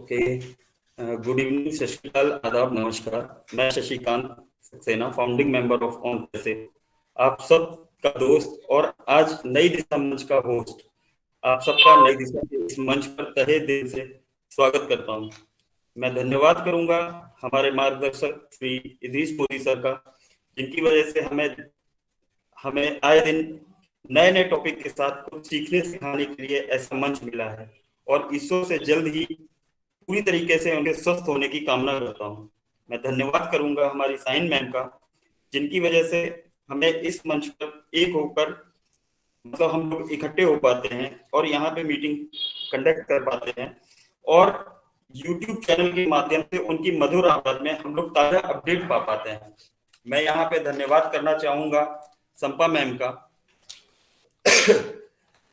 Okay. Good evening, सत श्री अकाल, आदाब, नमस्कार। मैं Shashikant Saxena, founding member of on पैसे, आप सब का दोस्त और आज नई दिशा मंच का होस्ट। आप सबका नई दिशा के इस मंच पर तहे दिल से स्वागत करता हूं। मैं धन्यवाद करूंगा हमारे मार्गदर्शक श्री इदरीस मोदी सर का, जिनकी वजह से हमें आए दिन नए नए टॉपिक के साथ कुछ सीखने सिखाने के लिए ऐसा मंच मिला है और ईश्वर से जल्द ही पूरी तरीके से उनके स्वस्थ होने की कामना करता हूँ। मैं धन्यवाद करूंगा हमारी साइन मैम का, जिनकी वजह से हमें इस मंच पर एक होकर मतलब हम लोग इकट्ठे हो पाते हैं और यहाँ पे मीटिंग कंडक्ट कर पाते हैं और यूट्यूब चैनल के माध्यम से उनकी मधुर आवाज में हम लोग ताजा अपडेट पा पाते हैं। मैं यहाँ पे धन्यवाद करना चाहूंगा संपा मैम का,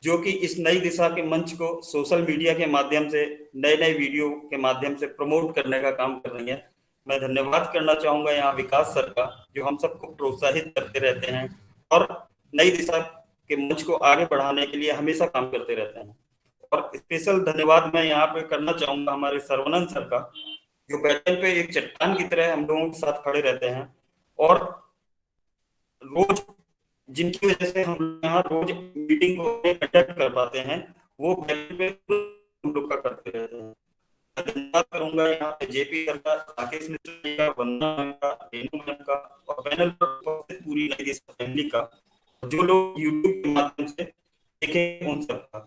जो कि इस नई दिशा के मंच को सोशल मीडिया के माध्यम से नए नए वीडियो के माध्यम से प्रमोट करने का काम कर रही है। मैं धन्यवाद करना चाहूंगा यहाँ विकास सर का, जो हम सबको प्रोत्साहित करते रहते हैं और नई दिशा के मंच को आगे बढ़ाने के लिए हमेशा काम करते रहते हैं। और स्पेशल धन्यवाद मैं यहाँ पे करना चाहूंगा हमारे सर्वानंद सर का, जो बैठक पे एक चट्टान की तरह हम लोगों के साथ खड़े रहते हैं और रोज जिनकी वजह से हम यहाँ रोज मीटिंग को कंडक्ट कर पाते हैं, वो हम लोग का करते रहते हैं। धन्यवाद करूंगा यहाँ पे जेपी सर का, राकेश मिश्रा का, वंदना मैम का, रेनू मैम का और पैनल पर उपस्थित पूरी नई दिशा फैमिली का, जो लोग यूट्यूब के माध्यम से देखें उन सबका।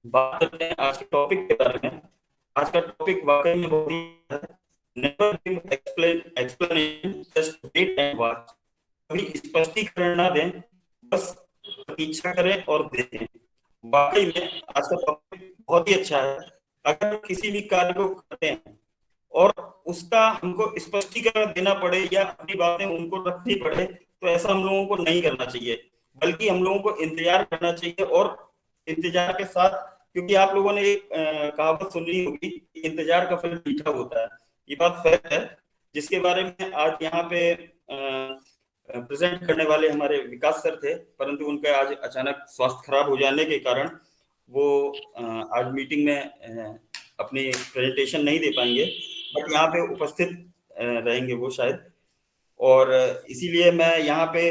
बात करते हैं आज के टॉपिक के बारे में। आज का टॉपिक वाकई में बहुत ही है। Never give explanation, just wait and watch. कभी स्पष्टीकरण ना दें, बस प्रतीक्षा करें और देखें। वाकई में आज का टॉपिक बहुत ही अच्छा है। अगर किसी भी कार्य को करते हैं और उसका हमको स्पष्टीकरण देना पड़े या अपनी बातें उनको रखनी पड़े, तो ऐसा हम लोगों को नहीं करना चाहिए, बल्कि हम लोगों को इंतजार करना चाहिए। और इंतजार के साथ, क्योंकि आप लोगों ने एक कहावत सुनी होगी, इंतजार का फल मीठा होता है। ये बात फैक्ट है, जिसके बारे में आज यहाँ पे प्रेजेंट करने वाले हमारे विकास सर थे, परंतु उनका आज अचानक स्वास्थ्य खराब हो जाने के कारण वो आज मीटिंग में अपनी प्रेजेंटेशन नहीं दे पाएंगे, बट यहाँ पे उपस्थित रहेंगे वो शायद। और इसीलिए मैं यहाँ पे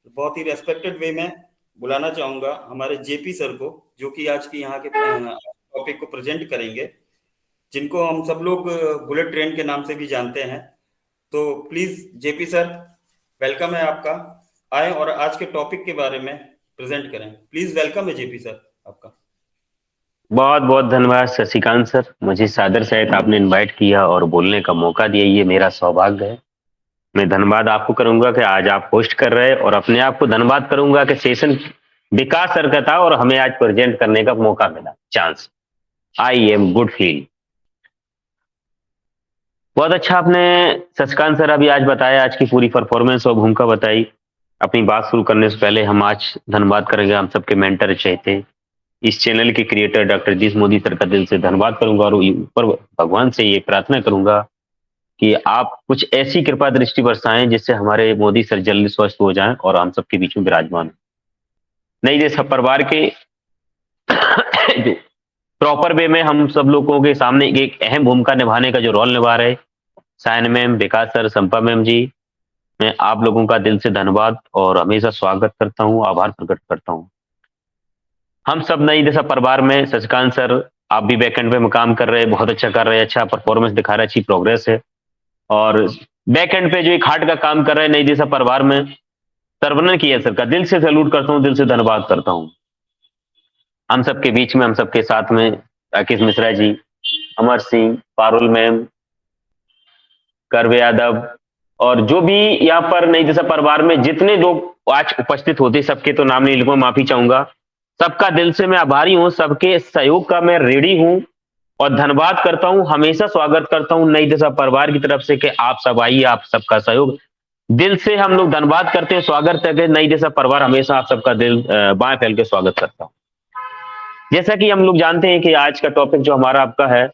बहुत ही रेस्पेक्टेड वे में बुलाना चाहूंगा हमारे जेपी सर को, जो कि आज की यहाँ के टॉपिक को प्रेजेंट करेंगे, जिनको हम सब लोग बुलेट ट्रेन के नाम से भी जानते हैं। तो प्लीज जेपी सर, वेलकम है आपका, आए और आज के टॉपिक के बारे में प्रेजेंट करें। प्लीज वेलकम है जेपी सर आपका। बहुत बहुत धन्यवाद शशिकांत सर, मुझे सादर सहित आपने इनवाइट किया और बोलने का मौका दिया, ये मेरा सौभाग्य है। मैं धन्यवाद आपको करूंगा कि आज आप होस्ट कर रहे हैं और अपने आप को धन्यवाद करूंगा कि सेशन विकास सर का था और हमें आज प्रेजेंट करने का मौका मिला, chance. I am good feel. बहुत अच्छा आपने शशिकांत सर अभी आज बताया, आज की पूरी परफॉर्मेंस और भूमिका बताई। अपनी बात शुरू करने से पहले हम आज धन्यवाद करेंगे हम सबके मेंटर चहेते इस चैनल के creator doctor Idris Modi sir का दिल से धन्यवाद करूंगा और ऊपर भगवान से ये प्रार्थना करूंगा कि आप कुछ ऐसी कृपा दृष्टि बरसाएं जिससे हमारे मोदी सर जल्दी स्वस्थ हो जाएं और हम सबके बीच में विराजमान हो। नई देश परिवार के प्रॉपर वे में हम सब लोगों के सामने एक अहम भूमिका निभाने का जो रोल निभा रहे सायन मैम, विकास सर, संपा मैम जी, मैं आप लोगों का दिल से धन्यवाद और हमेशा स्वागत करता हूँ, आभार प्रकट करता हूँ। हम सब नई दिशा परिवार में, शशिकांत सर आप भी बैकएंड पे काम कर रहे हैं, बहुत अच्छा कर रहे हैं, अच्छा परफॉर्मेंस दिखा रहे हैं, अच्छी प्रोग्रेस है। और बैकएंड पे जो एक हार्ट का काम कर रहे हैं नई दिशा परिवार में, सर्वनन किया सर का दिल से सैल्यूट करता हूँ, दिल से धन्यवाद करता हूँ। हम सबके बीच में, हम सबके साथ में राकेश मिश्रा जी, अमर सिंह, पारुल मैम, कर्व यादव और जो भी यहाँ पर नई दिशा परिवार में जितने लोग आज उपस्थित होते, सबके तो नाम नहीं लिखूंगा, माफी चाहूंगा। सबका दिल से मैं आभारी हूं, सबके सहयोग का मैं रेडी हूं और धन्यवाद करता हूं, हमेशा स्वागत करता हूं नई दिशा परिवार की तरफ से कि आप सब आइए, आप सबका सहयोग दिल से हम लोग धन्यवाद करते हैं, स्वागत करते हैं। नई दिशा परिवार हमेशा आप सबका दिल बाएं फैल के स्वागत करता हूं। जैसा कि हम लोग जानते हैं कि आज का टॉपिक जो हमारा आपका है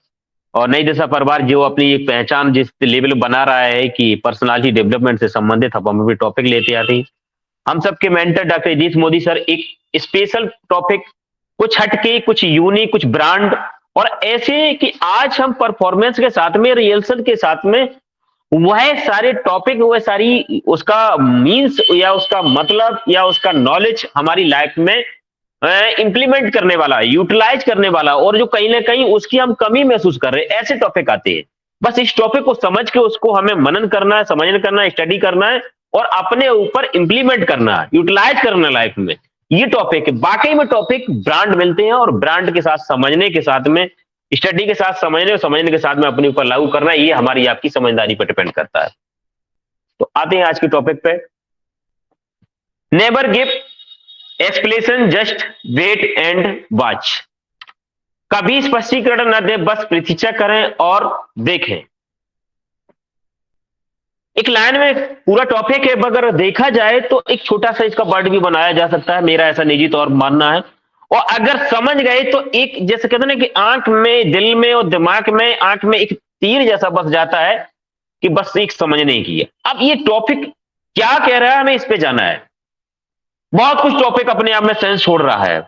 और नई दिशा परिवार जो अपनी एक पहचान जिस लेवल बना रहा है कि पर्सनालिटी डेवलपमेंट से संबंधित हम भी टॉपिक लेते आते हैं। हम सबके mentor doctor Idris Modi sir एक स्पेशल टॉपिक, कुछ हटके, कुछ यूनिक, कुछ ब्रांड और ऐसे कि आज हम परफॉर्मेंस के साथ में, रिहर्सल के साथ में वह सारे टॉपिक, वह सारी उसका मीन्स या उसका मतलब या उसका नॉलेज हमारी लाइफ में इंप्लीमेंट करने वाला, यूटिलाइज करने वाला, और जो कहीं ना कहीं उसकी हम कमी महसूस कर रहे हैं, ऐसे टॉपिक आते हैं। बस इस टॉपिक को समझ के उसको हमें मनन करना है, समझना करना है, स्टडी करना है और अपने ऊपर इंप्लीमेंट करना है, यूटिलाइज करना है लाइफ में। ये टॉपिक बाकी में टॉपिक ब्रांड मिलते हैं और ब्रांड के साथ समझने के साथ में, स्टडी के साथ समझने और समझने के साथ में अपने ऊपर लागू करना, ये हमारी आपकी समझदारी पर डिपेंड करता है। तो आते हैं आज के टॉपिक पे। Never give explanation, just wait and watch. कभी स्पष्टीकरण न दे, बस प्रतीक्षा करें और देखें। एक लाइन में पूरा टॉपिक है, अगर देखा जाए तो एक छोटा सा इसका वर्ड भी बनाया जा सकता है, मेरा ऐसा निजी तौर मानना है। और अगर समझ गए तो एक, जैसे कहते हैं ना कि आंख में, दिल में और दिमाग में, आंख में एक तीर जैसा बस जाता है कि बस एक समझने की है। अब ये टॉपिक क्या कह रहा है, हमें इस पे जाना है। बहुत कुछ टॉपिक अपने आप में सेंस छोड़ रहा है।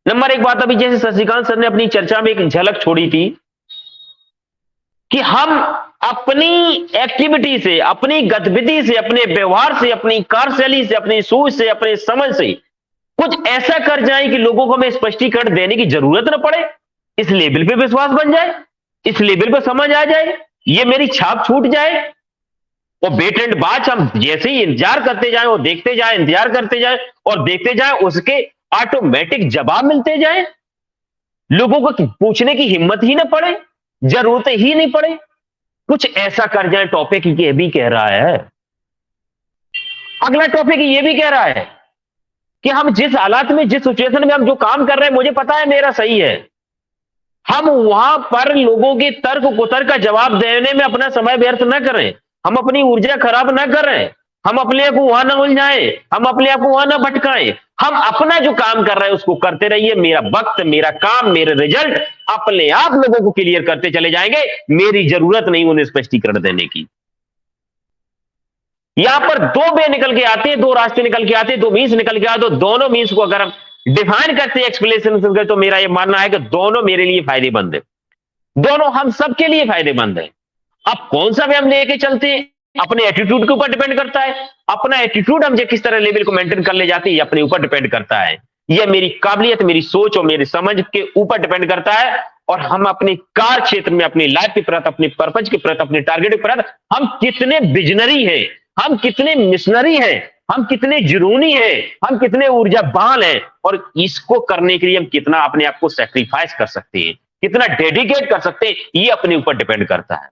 नंबर एक बात, अभी जैसे शशिकांत सर ने अपनी चर्चा में एक झलक छोड़ी थी कि हम अपनी एक्टिविटी से, अपनी गतिविधि से, अपने व्यवहार से, अपनी कार्यशैली से, अपनी सोच से, अपने समझ से कुछ ऐसा कर जाए कि लोगों को हमें स्पष्टीकरण देने की जरूरत न पड़े, इस लेवल पे विश्वास बन जाए, इस लेवल पे समझ आ जाए, ये मेरी छाप छूट जाए। और वेट एंड वॉच, हम जैसे ही इंतजार करते जाएं और देखते जाएं, इंतजार करते जाएं और देखते जाएं, उसके ऑटोमेटिक जवाब मिलते जाएं, लोगों को पूछने की हिम्मत ही ना पड़े, जरूरत ही नहीं पड़े। कुछ ऐसा कर जाए। टॉपिक ये भी कह रहा है, अगला टॉपिक ये भी कह रहा है कि हम जिस हालात में, जिस सिचुएशन में हम जो काम कर रहे हैं, मुझे पता है मेरा सही है, हम वहां पर लोगों के तर्क कुतर्क का जवाब देने में अपना समय व्यर्थ न करें, हम अपनी ऊर्जा खराब न करें, हम अपने आप को वहां ना उलझाएं, हम अपने आप को वहां ना भटकाएं। हम अपना जो काम कर रहे हैं उसको करते रहिए। मेरा वक्त, मेरा काम, मेरे रिजल्ट अपने आप लोगों को क्लियर करते चले जाएंगे। मेरी जरूरत नहीं उन्हें स्पष्टीकरण देने की। यहां पर दो वे निकल के आते हैं, दो रास्ते निकल के आते हैं, दो मीन्स निकल के आते हैं। दोनों मीन्स को अगर हम डिफाइन करते हैं, एक्सप्लेनेशन करते, तो मेरा यह मानना है कि दोनों मेरे लिए फायदेमंद है, दोनों हम सबके लिए फायदेमंद है। अब कौन सा वे हम लेके चलते हैं, अपने एटीट्यूड के ऊपर डिपेंड करता है। अपना एटीट्यूड हम किस तरह लेवल को मेंटेन कर ले जाते हैं, ये अपने ऊपर डिपेंड करता है। यह मेरी काबिलियत, मेरी सोच और मेरी समझ के ऊपर डिपेंड करता है। और हम अपने कार्य क्षेत्र में, अपनी लाइफ के प्रति, अपने पर्पज के प्रति, अपने टारगेट के प्रति हम कितने विजनरी हैं, हम कितने मिशनरी हैं, हम कितने जुनूनी हैं, हम कितने ऊर्जावान हैं, और इसको करने के लिए हम कितना अपने आप को सैक्रिफाइस कर सकते हैं, कितना डेडिकेट कर सकते हैं, ये अपने ऊपर डिपेंड करता है।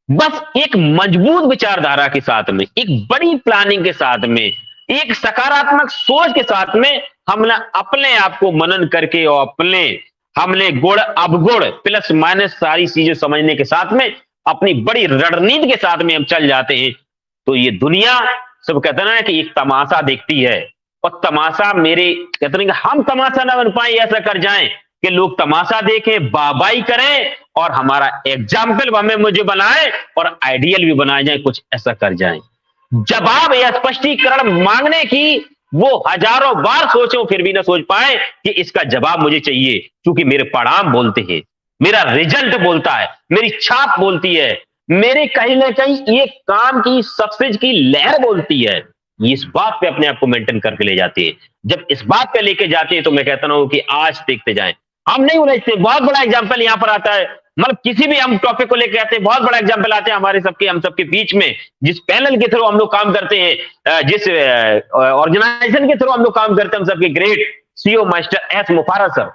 बस एक मजबूत विचारधारा के साथ में, एक बड़ी प्लानिंग के साथ में, एक सकारात्मक सोच के साथ में हमने अपने आप को मनन करके और हमने गुण अवगुण प्लस माइनस सारी चीजें समझने के साथ में, अपनी बड़ी रणनीति के साथ में हम चल जाते हैं, तो ये दुनिया सब कहते ना कि एक तमाशा देखती है। और तमाशा, मेरे कहते हैं कि हम तमाशा ना बन पाए, ऐसा कर जाएं कि लोग तमाशा देखें, वाहवाही करें और हमारा एग्जाम्पल हमें मुझे बनाए और आइडियल भी बनाए जाए, कुछ ऐसा कर जाएं। जवाब या स्पष्टीकरण मांगने की वो हजारों बार सोचो, फिर भी ना सोच पाए कि इसका जवाब मुझे चाहिए, क्योंकि मेरे परिणाम बोलते हैं, मेरा रिजल्ट बोलता है, मेरी छाप बोलती है, मेरे कहीं ना कहीं ये काम की सक्सेस की लहर बोलती है। ये इस बात पे अपने आप को मेंटेन करके ले जाती है। जब इस बात पे लेके जाते हैं तो मैं कहता हूं कि आज देखते जाएं, हम नहीं उलझते। बहुत बड़ा एग्जांपल यहां पर आता है, मतलब किसी भी हम टॉपिक को लेके आते हैं, बहुत बड़ा एग्जांपल आते हैं हमारे सबके, हम सबके बीच में, जिस पैनल के थ्रू हम लोग काम करते हैं, जिस ऑर्गेनाइजेशन के थ्रू हम लोग काम करते हैं, हम सबके great CEO master S Mufarrar sir.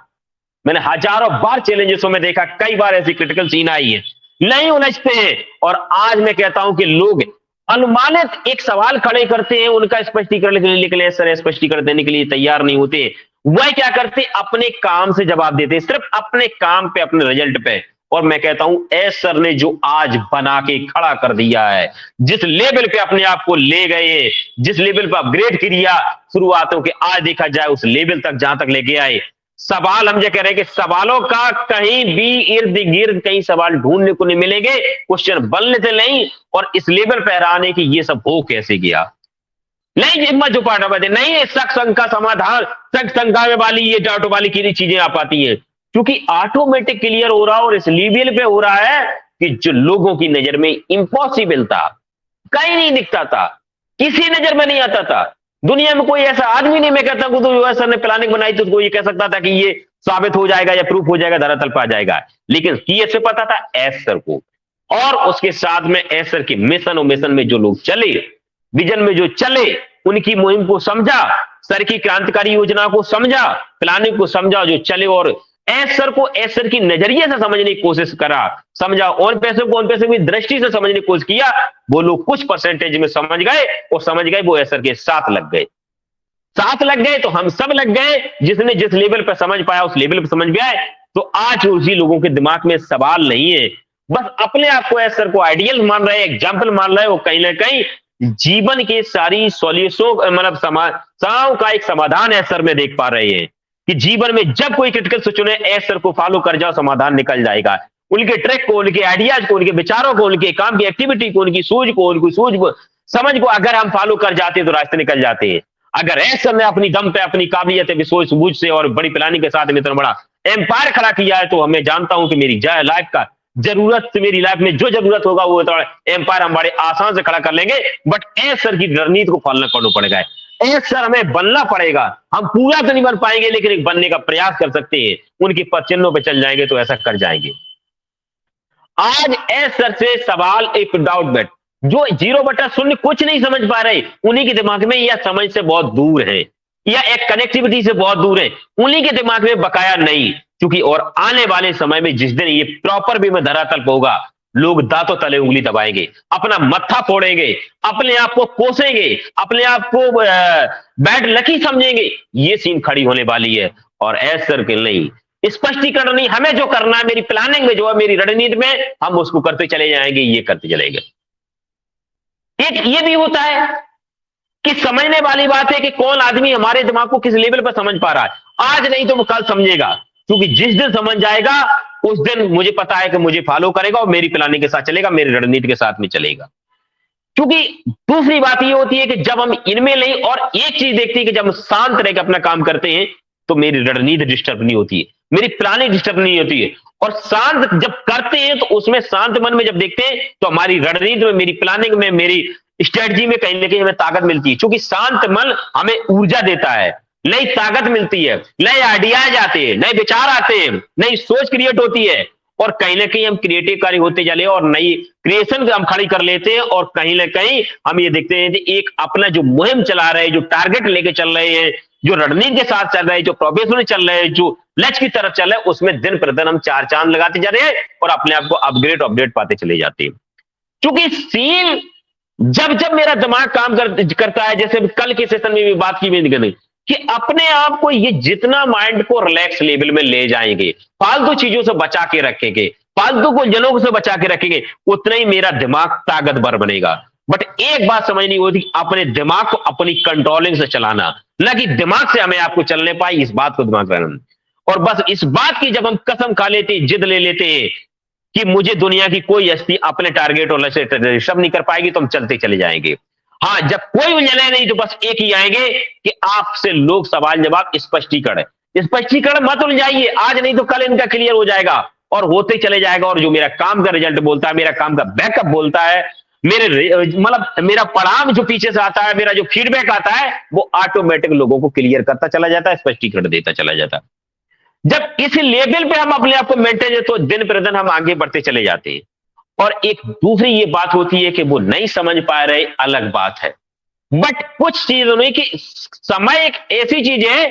मैंने हजारों बार चैलेंजेसों में देखा, कई बार ऐसी क्रिटिकल सीन आई है, नहीं उलझते हैं। और आज मैं कहता हूं कि लोग अनुमानित एक सवाल खड़े करते हैं, उनका स्पष्टीकरण के लिए सर स्पष्टीकरण देने के लिए तैयार नहीं होते। वह क्या करते, अपने काम से जवाब देते, सिर्फ अपने काम पे, अपने रिजल्ट पे। और मैं कहता हूं एस सर ने जो आज बना के खड़ा कर दिया है, जिस लेवल पे अपने आप को ले गए, जिस लेवल पे अपग्रेड किया शुरुआतों के, आज देखा जाए उस लेवल तक जहां तक लेके आए। सवाल हम जो कह रहे हैं कि सवालों का कहीं भी इर्द गिर्द कहीं सवाल ढूंढने को नहीं मिलेंगे, क्वेश्चन बनने से नहीं। और इस लेवल पर आने की ये सब हो कैसे गया, नहीं हिम्मत जो पाटा बजे नहीं, शक शंका समाधान, शक शंका वाली ये डाउट वाली की चीजें आ पाती है। क्योंकि ऑटोमेटिक क्लियर हो रहा और इस लेवल पे हो रहा है कि जो लोगों की नजर में इम्पॉसिबल था, कहीं नहीं दिखता था, किसी नजर में नहीं आता था। दुनिया में कोई ऐसा आदमी नहीं, मैं कहता हूं तो यूएस सर ने प्लानिंग बनाई तो कोई ये कह सकता था कि ये साबित हो जाएगा या प्रूफ हो जाएगा, धरातल पर आ जाएगा। लेकिन किसे पता था? एस सर को, और उसके साथ में एस सर की मिशन और मिशन में जो लोग चले, विजन में जो चले, उनकी मुहिम को समझा, सर की क्रांतिकारी योजना को समझा, प्लानिंग को समझा, जो चले और एस सर को एस सर की नजरिए से समझने की कोशिश करा, समझा, और पैसे को उन पैसे की दृष्टि से समझने की कोशिश किया, वो लोग कुछ परसेंटेज में समझ गए और समझ गए, वो एस सर के साथ लग गए। साथ लग गए तो हम सब लग गए। जिसने जिस लेवल पर समझ पाया उस लेवल पर समझ गया है। तो आज उसी लोगों के दिमाग में सवाल नहीं है, बस अपने आप को एस सर को आइडियल मान रहे हैं, एग्जाम्पल मान रहे हैं। वो कहीं ना कहीं जीवन के सारी सॉल्यूशन, मतलब समस्याओं का एक समाधान एस सर में देख पा रहे हैं कि जीवन में जब कोई क्रिटिकल सिचुएशन है, एस सर को फॉलो कर जाओ, समाधान निकल जाएगा। उनके ट्रैक को, उनके आइडियाज को, उनके विचारों को, उनके काम की एक्टिविटी को, उनकी सोच को, उनकी समझ को अगर हम फॉलो कर जाते हैं तो रास्ते निकल जाते हैं। अगर एस सर ने अपनी दम पे, अपनी काबिलियत, सोच सूझ से और बड़ी प्लानिंग के साथ में इतना बड़ा एम्पायर खड़ा किया है, तो हमें जानता हूं कि मेरी लाइफ का जरूरत, मेरी लाइफ में जो जरूरत होगा वो एम्पायर हम बड़े आसान से खड़ा कर लेंगे। बट एस सर की रणनीति को फॉलो करना पड़ेगा। एस सर हमें बनना पड़ेगा। हम पूरा तो नहीं बन पाएंगे, लेकिन एक बनने का प्रयास कर सकते हैं। उनके पद चिन्हों पर चल जाएंगे तो ऐसा कर जाएंगे। आज एस सर से सवाल एक डाउट बैठ, जो 0/0 कुछ नहीं समझ पा रहे, उन्हीं के दिमाग में यह समझ से बहुत दूर है या एक कनेक्टिविटी से बहुत दूर है, उन्हीं के दिमाग में बकाया नहीं। क्योंकि और आने वाले समय में जिस दिन ये प्रॉपर वे में धरातल पर होगा, लोग दांतों तले उंगली दबाएंगे, अपना मत्था फोड़ेंगे, अपने आप को कोसेंगे, अपने आप को बैड लकी समझेंगे। ये सीन खड़ी होने वाली है। और एस सर के नहीं, स्पष्टीकरण नहीं, हमें जो करना है, मेरी प्लानिंग में जो है, मेरी रणनीति में, हम उसको करते चले जाएंगे, ये करते चलेंगे। एक ये भी होता है कि समझने वाली बात है कि कौन आदमी हमारे दिमाग को किस लेवल पर समझ पा रहा है। आज नहीं तो वो कल समझेगा, क्योंकि जिस दिन समझ जाएगा उस दिन मुझे पता है कि मुझे फॉलो करेगा और मेरी प्लानिंग के साथ चलेगा, मेरी रणनीति के साथ में चलेगा। क्योंकि दूसरी बात ये होती है कि जब हम इनमें नहीं, और एक चीज देखती है कि जब हम शांत रहकर अपना काम करते हैं तो मेरी रणनीति डिस्टर्ब नहीं होती है, मेरी प्लानिंग डिस्टर्ब नहीं होती है। और शांत जब करते हैं तो उसमें शांत मन में जब देखते हैं तो हमारी रणनीति में, मेरी प्लानिंग में, मेरी स्ट्रेटजी में कहीं ना कहीं हमें ताकत मिलती है। क्योंकि शांत मन हमें ऊर्जा देता है, नई ताकत मिलती है, नए आइडियाज आते हैं, नए विचार आते हैं, नई सोच क्रिएट होती है, और कहीं ना कहीं हम क्रिएटिव कार्य होते चले और नई क्रिएशन हम खड़ी कर लेते हैं। और कहीं ना कहीं हम ये देखते हैं कि एक अपना जो मुहिम चला रहे हैं, जो टारगेट लेके चल रहे हैं, जो रणनीति के साथ चल रहे हैं, जो प्रोफेशनल चल रहे हैं, जो लक्ष्य की तरफ चल रहे हैं, उसमें दिन प्रतिदिन हम 4 चांद लगाते जा रहे हैं और अपने आप को अपडेट पाते चले जाते हैं। क्योंकि सीन जब जब मेरा दिमाग काम करता है, जैसे कल के सेशन में भी बात की मैंने कि अपने आप को ये जितना माइंड को रिलैक्स लेवल में ले जाएंगे, फालतू चीजों से बचा के रखेंगे, फालतू को जनों से बचा के रखेंगे, उतना ही मेरा दिमाग ताकतवर बनेगा। बट एक बात समझनी होती, अपने दिमाग को अपनी कंट्रोलिंग से चलाना, ना कि दिमाग से हमें आपको चलने पाए, इस बात को दिमाग रखना। और बस इस बात की जब हम कसम खा लेते, जिद ले लेते हैं कि मुझे दुनिया की कोई हस्ती अपने टारगेट और लक्ष्य डिस्टर्ब नहीं कर पाएगी, तो हम चलते चले जाएंगे। हाँ, जब कोई उलझने नहीं तो बस एक ही आएंगे कि आपसे लोग सवाल जवाब स्पष्टीकरण मत उलझाइए, आज नहीं तो कल इनका क्लियर हो जाएगा और होते चले जाएगा। और जो मेरा काम का रिजल्ट बोलता है, मेरा काम का बैकअप बोलता है, मेरे मतलब मेरा परिणाम जो पीछे से आता है, मेरा जो फीडबैक आता है, वो ऑटोमेटिक लोगों को क्लियर करता चला जाता है, स्पष्टीकरण देता चला जाता है। जब इस लेवल पे हम अपने आप को मेंटेन है तो दिन प्रतिदिन हम आगे बढ़ते चले जाते हैं। और एक दूसरी ये बात होती है कि वो नहीं समझ पा रहे, अलग बात है। बट कुछ चीजों में कि समय एक ऐसी चीज है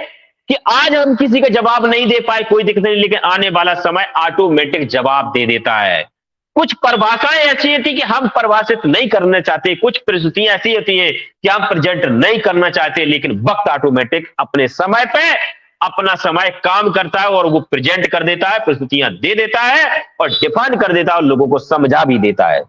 कि आज हम किसी का जवाब नहीं दे पाए, कोई दिक्कत नहीं, लेकिन आने वाला समय ऑटोमेटिक जवाब दे देता है। कुछ परिभाषाएं ऐसी होती कि हम परिभाषित नहीं करना चाहते, कुछ परिस्थितियां ऐसी होती है कि हम प्रेजेंट नहीं करना चाहते, लेकिन वक्त ऑटोमेटिक अपने समय पे अपना समय काम करता है और वो प्रेजेंट कर देता है, परिस्थितियां दे देता है और डिफाइन कर देता है और लोगों को समझा भी देता है।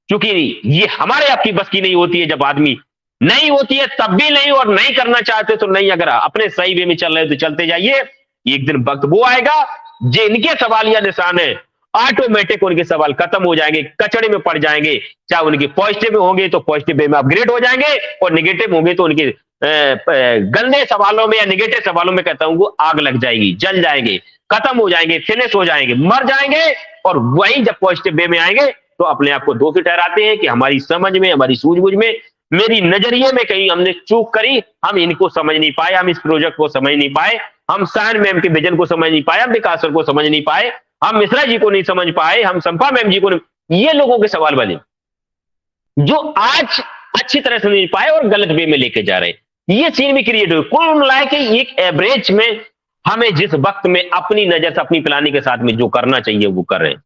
क्योंकि ये हमारे आपकी बस की नहीं होती है। जब आदमी नहीं होती है तब भी नहीं, और नहीं करना चाहते तो नहीं। अगर अपने सही वे में चल रहे तो चलते जाइए, एक दिन वक्त वो आएगा जो इनके सवाल या निशान है, ऑटोमेटिक उनके सवाल खत्म हो जाएंगे, कचड़े में पड़ जाएंगे। चाहे उनके पॉजिटिव में होंगे तो पॉजिटिव वे में अपग्रेड हो जाएंगे, और निगेटिव होंगे तो उनके गंदे सवालों में या निगेटिव सवालों में कहता हूं आग लग जाएगी, जल जाएंगे, खत्म हो जाएंगे, फिनिश हो जाएंगे, मर जाएंगे। और वही जब पॉजिटिव वे में आएंगे तो अपने आप को दोषी ठहराते हैं कि हमारी समझ में, हमारी सूझबूझ में, मेरी नजरिए में कहीं हमने चूक करी, हम इनको समझ नहीं पाए, हम इस प्रोजेक्ट को समझ नहीं पाए, हम सायन मैम के विजन को समझ नहीं पाए, हम विकास सर को समझ नहीं पाए, हम मिश्रा जी को नहीं समझ पाए, हम संपा मैम जी को नहीं। ये लोगों के सवाल बने जो आज अच्छी तरह से नहीं पाए और गलत वे में लेके जा रहे हैं। ये सीन भी क्रिएट हुई। कुल मिला के एक एवरेज में हमें जिस वक्त में अपनी नजर से, अपनी प्लानिंग के साथ में जो करना चाहिए वो कर रहे हैं।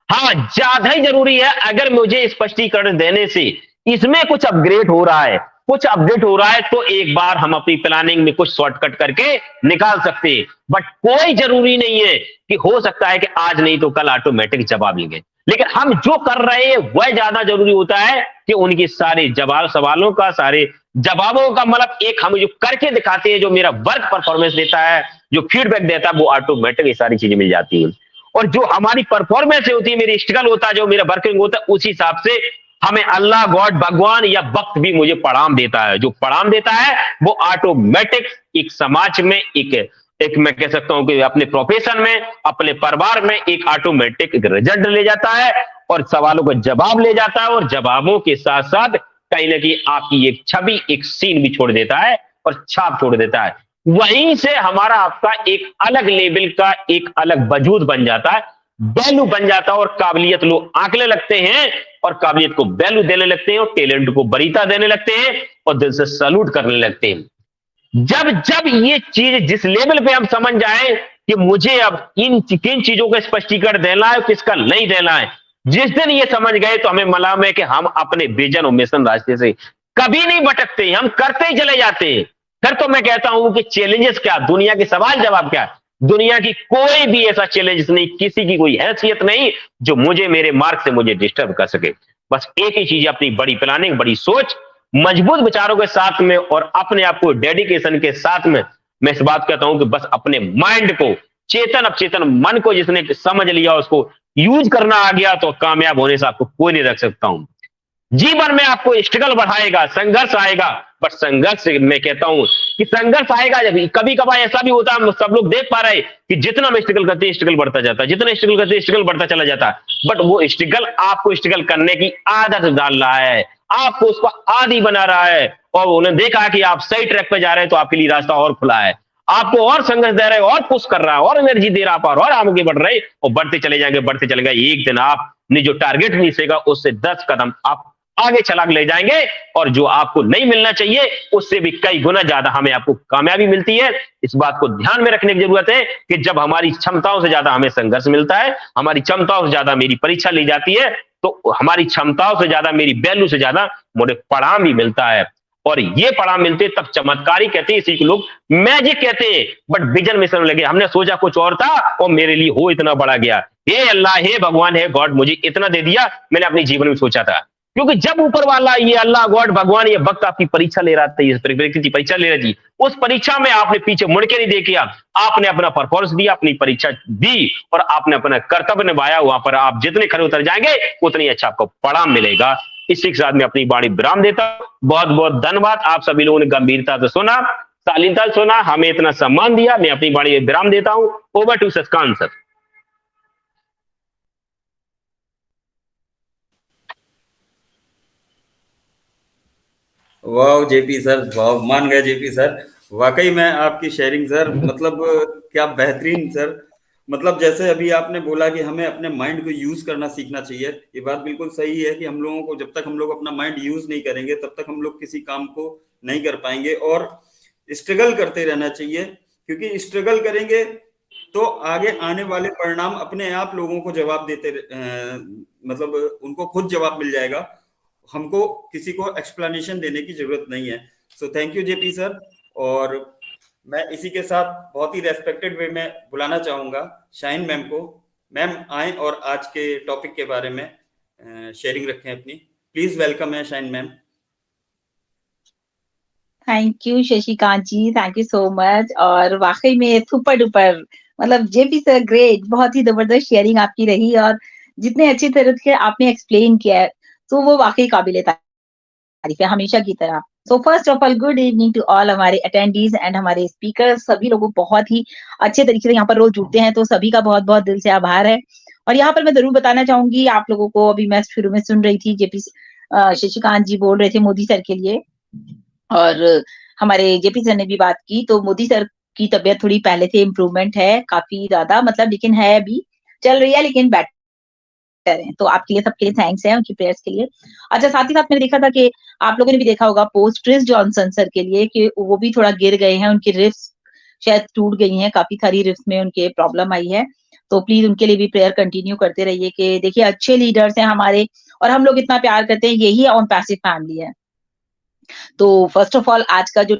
हाँ, ज्यादा ही जरूरी है। अगर मुझे स्पष्टीकरण देने से इसमें कुछ अपग्रेड हो रहा है, कुछ अपडेट हो रहा है, तो एक बार हम अपनी प्लानिंग में कुछ शॉर्टकट करके निकाल सकते हैं। बट कोई जरूरी नहीं है कि हो सकता है कि आज नहीं तो कल ऑटोमेटिक जवाब मिलेंगे। लेकिन हम जो कर रहे हैं वह ज्यादा जरूरी होता है कि उनकी सारे जवाब, सवालों का, सारे जवाबों का मतलब एक हम जो करके दिखाते हैं, जो मेरा वर्क परफॉर्मेंस देता है, जो फीडबैक देता है, वो ऑटोमेटिक ये सारी चीजें मिल जाती है। और जो हमारी परफॉर्मेंस होती है, मेरी स्ट्रगल होता है, जो मेरा वर्किंग होता है, उस हिसाब से हमें अल्लाह, गॉड, भगवान या वक्त भी मुझे प्रणाम देता है। जो प्रणाम देता है वो ऑटोमेटिक एक समाज में, एक मैं कह सकता हूं कि अपने प्रोफेशन में, अपने परिवार में एक ऑटोमेटिक रिजल्ट ले जाता है और सवालों का जवाब ले जाता है। और जवाबों के साथ साथ कहीं ना कहीं आपकी एक छवि, एक सीन भी छोड़ देता है और छाप छोड़ देता है। वहीं से हमारा आपका एक अलग लेवल का, एक अलग वजूद बन जाता है, वैल्यू बन जाता है। और काबिलियत लोग आंकने लगते हैं और काबिलियत को वैल्यू देने लगते हैं और टैलेंट को वरीयता देने लगते हैं और दिल से सैल्यूट करने लगते हैं। जब जब ये चीज जिस लेवल पे हम समझ जाए कि मुझे अब किन चीजों का स्पष्टीकरण देना है, किसका नहीं देना है, जिस दिन ये समझ गए तो हमें मालूम है कि हम अपने विजन और मिशन रास्ते से कभी नहीं भटकते, हम करते ही चले जाते हैं। फिर तो मैं कहता हूं कि चैलेंजेस क्या, दुनिया के सवाल जवाब क्या, दुनिया की कोई भी ऐसा चैलेंज नहीं, किसी की कोई हैसियत नहीं जो मुझे, मेरे मार्ग से मुझे डिस्टर्ब कर सके। बस एक ही चीज, अपनी बड़ी प्लानिंग, बड़ी सोच, मजबूत विचारों के साथ में और अपने आप को डेडिकेशन के साथ में मैं इस बात कहता हूं कि बस अपने माइंड को, चेतन अपचेतन मन को जिसने समझ लिया, उसको यूज करना आ गया, तो कामयाब होने से आपको कोई नहीं रख सकता हूं। जीवन में आपको स्ट्रगल बढ़ाएगा, संघर्ष आएगा, बट संघर्ष मैं कहता हूं कि संघर्ष आएगा जब कभी कभार ऐसा भी होता है, सब लोग देख पा रहे हैं कि जितना हम स्ट्रगल करते हैं स्ट्रगल बढ़ता जाता है, जितना स्ट्रगल करते हैं स्ट्रगल बढ़ता चला जाता है। बट वो स्ट्रगल आपको स्ट्रगल करने की आदत डाल रहा है, आपको उसको आदी बना रहा है। और उन्होंने देखा कि आप सही ट्रैक पे जा रहे हैं तो आपके लिए रास्ता और खुला है, आपको और संघर्ष दे रहे हैं, और पुश कर रहा है, और एनर्जी दे रहा है, और आगे बढ़ रहे और बढ़ते चले जाएंगे, बढ़ते चले गए। एक दिन आपने जो टारगेट मिलेगा उससे 10 कदम आप आगे छलांग ले जाएंगे और जो आपको नहीं मिलना चाहिए उससे भी कई गुना ज्यादा हमें आपको कामयाबी मिलती है। इस बात को ध्यान में रखने की जरूरत है कि जब हमारी क्षमताओं से ज्यादा हमें संघर्ष मिलता है, हमारी क्षमताओं से ज्यादा मेरी परीक्षा ली जाती है, तो हमारी क्षमताओं से ज्यादा, मेरी वैल्यू से ज्यादा मुझे प्रणाम भी मिलता है। और ये प्रणाम मिलते तब चमत्कारी कहते हैं, इसी को लोग मैजिक कहते हैं। बट विजन मिशन लगे, हमने सोचा कुछ और था और मेरे लिए हो इतना बड़ा गया। हे अल्लाह, हे भगवान, हे गॉड, मुझे इतना दे दिया मैंने अपने जीवन में सोचा था। क्योंकि जब ऊपर वाला ये अल्लाह, गॉड, भगवान ये वक्त आपकी परीक्षा ले रहा था, ये परीक्षा ले रही थी, उस परीक्षा में आपने पीछे मुड़ के नहीं देखा, आपने अपना परफॉर्मेंस दिया, अपनी परीक्षा दी और आपने अपना कर्तव्य निभाया। वहां पर आप जितने खड़े उतर जाएंगे उतनी अच्छा आपको प्रणाम मिलेगा। इसी के साथ में अपनी वाणी विराम देता हूं। बहुत बहुत धन्यवाद, आप सभी लोगों ने गंभीरता से सुना, शालीनता से सुना, हमें इतना सम्मान दिया। मैं अपनी वाणी में विराम देता हूं। Over to Shashikant sir. वाह जेपी सर, वाह, मान गए जेपी सर। वाकई में आपकी शेयरिंग सर, मतलब क्या बेहतरीन सर। मतलब जैसे अभी आपने बोला कि हमें अपने माइंड को यूज करना सीखना चाहिए, ये बात बिल्कुल सही है कि हम लोगों को, जब तक हम लोग अपना माइंड यूज नहीं करेंगे तब तक हम लोग किसी काम को नहीं कर पाएंगे। और स्ट्रगल करते रहना चाहिए, क्योंकि स्ट्रगल करेंगे तो आगे आने वाले परिणाम अपने आप लोगों को जवाब देते, मतलब उनको खुद जवाब मिल जाएगा, हमको किसी को एक्सप्लेनेशन देने की जरूरत नहीं है। So thank you JP sir. और मैं इसी के साथ बहुत ही रेस्पेक्टेड वे में बुलाना चाहूंगा शाहीन मैम को। मैम आए और आज के टॉपिक के बारे में शेयरिंग रखें अपनी। प्लीज वेलकम है Shaheen ma'am. Thank you Shashikant ji, thank you so much. और वाकई में सुपर डुपर, मतलब जेपी सर ग्रेट, बहुत ही जबरदस्त शेयरिंग आपकी रही और जितने अच्छी तरह से आपने एक्सप्लेन किया है तो वो वाकई काबिले तारीफ है हमेशा की तरह। So first of all good evening to all हमारे अटेंडीज एंड हमारे स्पीकर्स, सभी लोगों को बहुत ही अच्छे तरीके से यहाँ पर रोज जुड़ते हैं, तो सभी का बहुत बहुत दिल से आभार है। और यहाँ पर मैं जरूर बताना चाहूंगी आप लोगों को, अभी मैं शुरू में सुन रही थी जेपी शशिकांत जी बोल रहे थे मोदी सर के लिए, और हमारे जेपी सर ने भी बात की, तो मोदी सर की तबीयत थोड़ी पहले से इम्प्रूवमेंट है काफी ज्यादा, मतलब लेकिन है अभी चल रही है लेकिन बेटर है, तो आपके लिए सबके लिए थैंक्स है उनकी प्रेयर्स के लिए। अच्छा, साथ ही साथ मैंने देखा था कि आप लोगों ने भी देखा होगा पोस्ट क्रिस जॉनसन सर के लिए कि वो भी थोड़ा गिर गए हैं, उनकी रिफ्स शायद टूट गई हैं, काफी सारी रिफ्स में उनके प्रॉब्लम आई है, तो प्लीज उनके लिए भी प्रेयर कंटिन्यू करते रहिए कि देखिए अच्छे लीडर्स हैं हमारे और हम लोग इतना प्यार करते हैं, यही ऑन पैसिव फैमिली है। तो फर्स्ट ऑफ ऑल आज का जो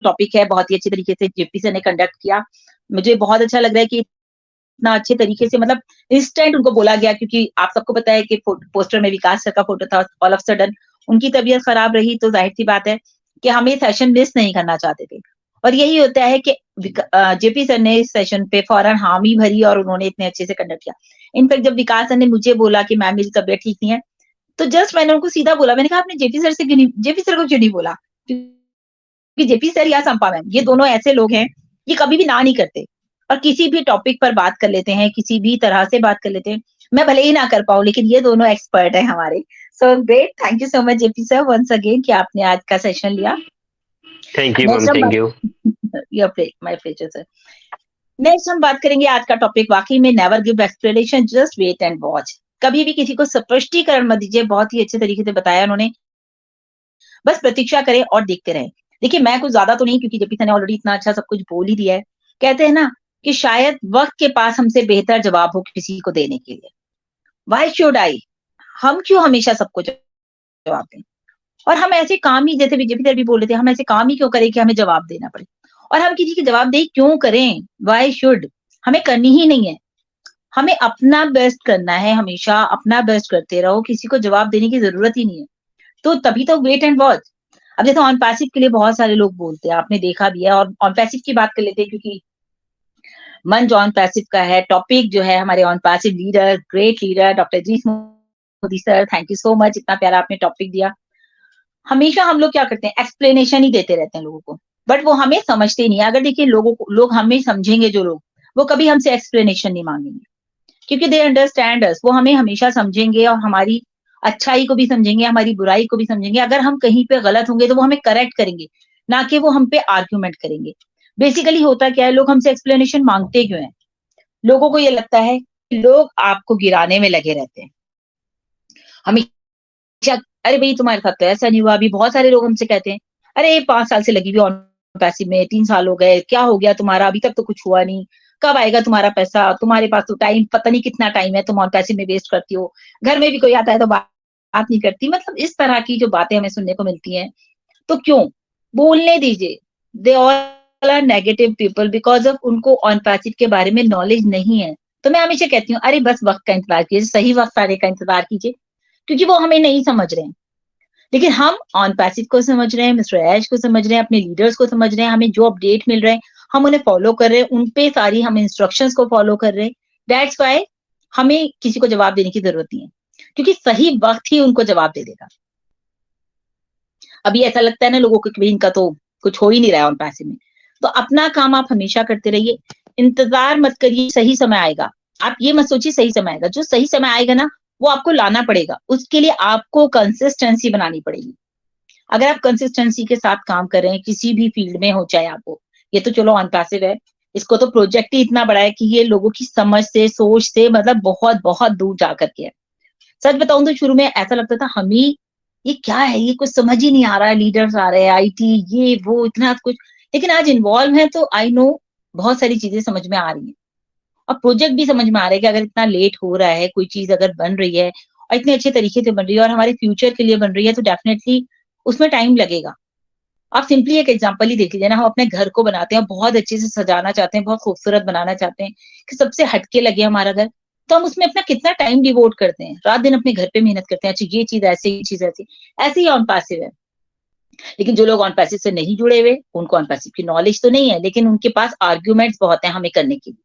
टॉपिक है बहुत ही अच्छे तरीके से जेपी सर ने कंडक्ट किया, मुझे बहुत अच्छा लग रहा है कि इतना अच्छे तरीके से, मतलब इंस्टेंट उनको बोला गया, क्योंकि आप सबको पता है कि पोस्टर में विकास सर का फोटो था, ऑल ऑफ सडन उनकी तबीयत खराब रही, तो जाहिर सी बात है कि हम ये सेशन मिस नहीं करना चाहते थे, और यही होता है कि जेपी सर ने इस सेशन पे फौरन हामी भरी और उन्होंने इतने अच्छे से कंडक्ट किया। इनफैक्ट जब विकास सर ने मुझे बोला कि मैम मेरी तबीयत ठीक नहीं है, तो जस्ट मैंने उनको सीधा बोला, मैंने कहा आपने जेपी सर से जेपी सर को क्यों नहीं बोला, क्योंकि जेपी सर या संपा मैम ये दोनों ऐसे लोग हैं, ये कभी भी ना नहीं करते और किसी भी टॉपिक पर बात कर लेते हैं, किसी भी तरह से बात कर लेते हैं। मैं भले ही ना कर पाऊं लेकिन ये दोनों एक्सपर्ट हैं हमारे। So great, thank you so much JP sir once again कि आपने आज का सेशन लिया। Thank you ma'am, thank you. My pleasure sir. Next हम बात करेंगे आज का टॉपिक, वाकई में never give explanation, just wait and watch. कभी भी किसी को स्पष्टीकरण मत दीजिए, बहुत ही अच्छे तरीके से बताया उन्होंने, बस प्रतीक्षा करें और देखते रहें। देखिए मैं कुछ ज्यादा तो नहीं, क्योंकि जेपी सर ने ऑलरेडी इतना अच्छा सब कुछ बोल ही दिया है। कहते हैं ना कि शायद वक्त के पास हमसे बेहतर जवाब हो किसी को देने के लिए। व्हाई शुड आई, हम क्यों हमेशा सबको जवाब दें, और हम ऐसे काम ही, जैसे जेपी सर भी बोल रहे थे, हम ऐसे काम ही क्यों करें कि हमें जवाब देना पड़े, और हम किसी की जवाबदेही क्यों करें, व्हाई शुड, हमें करनी ही नहीं है। हमें अपना बेस्ट करना है, हमेशा अपना बेस्ट करते रहो, किसी को जवाब देने की जरूरत ही नहीं है। तो तभी तो वेट एंड वॉच। अब जैसे ऑन पैसिव के लिए बहुत सारे लोग बोलते हैं, आपने देखा भी है, और ऑन पैसिव की बात कर लेते हैं क्योंकि मंच ऑन पैसिव का है, टॉपिक जो है हमारे on passive leader, great leader doctor ji Modi sir, thank you so much, इतना प्यारा आपने टॉपिक दिया। हमेशा हम लोग क्या करते हैं, एक्सप्लेनेशन ही देते रहते हैं लोगों को, बट वो हमें समझते नहीं है। अगर देखिए लोग हमें समझेंगे, जो लोग वो कभी हमसे एक्सप्लेनेशन नहीं मांगेंगे, क्योंकि दे अंडरस्टैंड अस, वो हमें हमेशा समझेंगे और हमारी अच्छाई को भी समझेंगे, हमारी बुराई को भी समझेंगे। अगर हम कहीं पे गलत होंगे तो वो हमें करेक्ट करेंगे, ना कि वो हम पे आर्ग्यूमेंट करेंगे। बेसिकली होता क्या है, लोग हमसे एक्सप्लेनेशन मांगते क्यों है, लोगों को ये लगता है कि लोग आपको गिराने में लगे रहते हैं हमेशा। अरे भाई तुम्हारे साथ तो ऐसा नहीं हुआ, अभी बहुत सारे लोग हमसे कहते हैं अरे 5 साल से लगी हुई ऑन पैसिव में, 3 साल हो गए, क्या हो गया तुम्हारा, अभी तक तो कुछ हुआ नहीं, कब आएगा तुम्हारा पैसा, तुम्हारे पास तो टाइम, पता नहीं कितना टाइम है तुम ऑन पैसिव में वेस्ट करती हो, घर में भी कोई आता है तो बात नहीं करती। मतलब इस तरह की जो बातें हमें सुनने को मिलती हैं, तो क्यों बोलने दीजिए। They all are negative people because of उनको ऑन पैसिव के बारे में नॉलेज नहीं है। तो मैं हमेशा कहती हूँ अरे बस वक्त का इंतजार कीजिए, सही वक्त आने का इंतजार कीजिए, क्योंकि वो हमें नहीं समझ रहे हैं। लेकिन हम ऑन पैसिव को समझ रहे हैं, मिस्टर ऐश को समझ रहे हैं, अपने लीडर्स को समझ रहे हैं, हमें जो अपडेट मिल रहे हैं हम उन्हें फॉलो कर रहे हैं, उन पे सारी हम इंस्ट्रक्शंस को फॉलो कर रहे हैं। दैट्स व्हाई हमें किसी को जवाब देने की जरूरत नहीं है, क्योंकि सही वक्त ही उनको जवाब दे देगा। अभी ऐसा लगता है ना लोगों को कि इनका तो कुछ हो ही नहीं रहा है ऑन पैसिव में, तो अपना काम आप हमेशा करते रहिए, इंतजार मत करिए, सही समय आएगा। आप ये मत सोचिए सही समय आएगा, जो सही समय आएगा ना वो आपको लाना पड़ेगा, उसके लिए आपको कंसिस्टेंसी बनानी पड़ेगी। अगर आप कंसिस्टेंसी के साथ काम कर रहे हैं किसी भी फील्ड में हो, चाहे आपको, ये तो चलो ऑन पैसिव है, इसको तो प्रोजेक्ट ही इतना बड़ा है कि ये लोगों की समझ से, सोच से, मतलब बहुत बहुत दूर जाकर के है। सच बताऊं तो शुरू में ऐसा लगता था हमें ये क्या है, ये कुछ समझ ही नहीं आ रहा है, लीडर्स आ रहे हैं, आईटी ये वो इतना कुछ, लेकिन आज इन्वॉल्व है तो आई नो बहुत सारी चीजें समझ में आ रही हैं। अब प्रोजेक्ट भी समझ में आ रहा है कि अगर इतना लेट हो रहा है, कोई चीज अगर बन रही है और इतने अच्छे तरीके से बन रही है और हमारे फ्यूचर के लिए बन रही है, तो डेफिनेटली उसमें टाइम लगेगा। आप सिंपली एक एग्जांपल ही देख लीजिए ना, हम अपने घर को बनाते हैं, बहुत अच्छे से सजाना चाहते हैं, बहुत खूबसूरत बनाना चाहते हैं कि सबसे हटके लगे हमारा घर, तो हम उसमें अपना कितना टाइम डिवोट करते हैं, रात दिन अपने घर पे मेहनत करते हैं, अच्छा ये चीज ऐसे, ये चीज ऐसी, ऐसे ही ऑन पैसिव है। लेकिन जो लोग ऑन पैसिव से नहीं जुड़े हुए, उनको ऑन पैसिव की नॉलेज तो नहीं है, लेकिन उनके पास आर्ग्यूमेंट्स बहुत है हमें करने के लिए।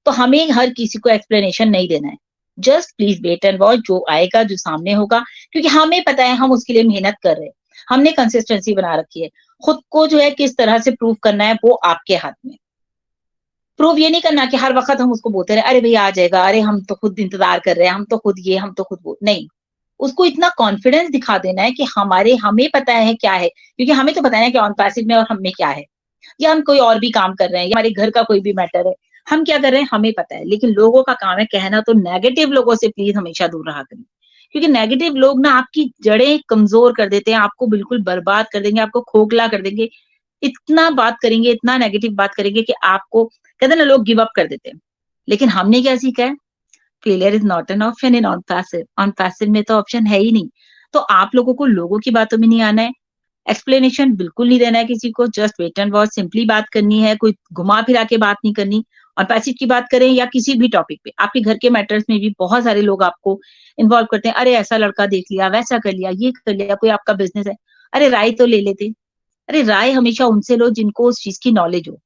तो हमें हर किसी को एक्सप्लेनेशन नहीं देना है, just please wait and watch, जो आएगा जो सामने होगा, क्योंकि हमें पता है हम उसके लिए मेहनत कर रहे हैं। हमने कंसिस्टेंसी बना रखी है। खुद को जो है किस तरह से प्रूव करना है वो आपके हाथ में। प्रूव ये नहीं करना कि हर वक्त हम उसको बोलते रहे, अरे भैया आ जाएगा, अरे हम तो खुद इंतजार कर रहे हैं, हम तो खुद ये, हम तो खुद वो। नहीं, उसको इतना कॉन्फिडेंस दिखा देना है कि हमें पता है क्या है, क्योंकि हमें तो पता है कि ऑन पैसिव में और हम में क्या है, या हम कोई और भी काम कर रहे हैं, या हमारे घर का कोई भी मैटर है, हम क्या कर रहे हैं हमें पता है। लेकिन लोगों का काम है कहना, तो नेगेटिव लोगों से प्लीज हमेशा दूर रहा करें, क्योंकि नेगेटिव लोग ना आपकी जड़ें कमजोर कर देते हैं, आपको बिल्कुल बर्बाद कर देंगे, आपको खोखला कर देंगे, इतना बात करेंगे, इतना नेगेटिव बात करेंगे कि आपको, कहते हैं ना लोग गिव अप कर देते हैं। लेकिन हमने क्या सीखा है, failure is not an option in on passive. On passive में तो ऑप्शन है ही नहीं। तो आप लोगों को लोगों की बातों में नहीं आना है, एक्सप्लेनेशन बिल्कुल नहीं देना है किसी को, just wait and watch, simply बात करनी है, कोई घुमा फिरा के बात नहीं करनी। और पैसिव की बात करें या किसी भी टॉपिक पे, आपके घर के मैटर्स में भी बहुत सारे लोग आपको इन्वॉल्व करते हैं, अरे ऐसा लड़का देख लिया, वैसा कर लिया, ये कर लिया, कोई आपका बिजनेस है, अरे राय तो ले लेते। अरे राय हमेशा उनसे लो जिनको उस चीज की नॉलेज हो।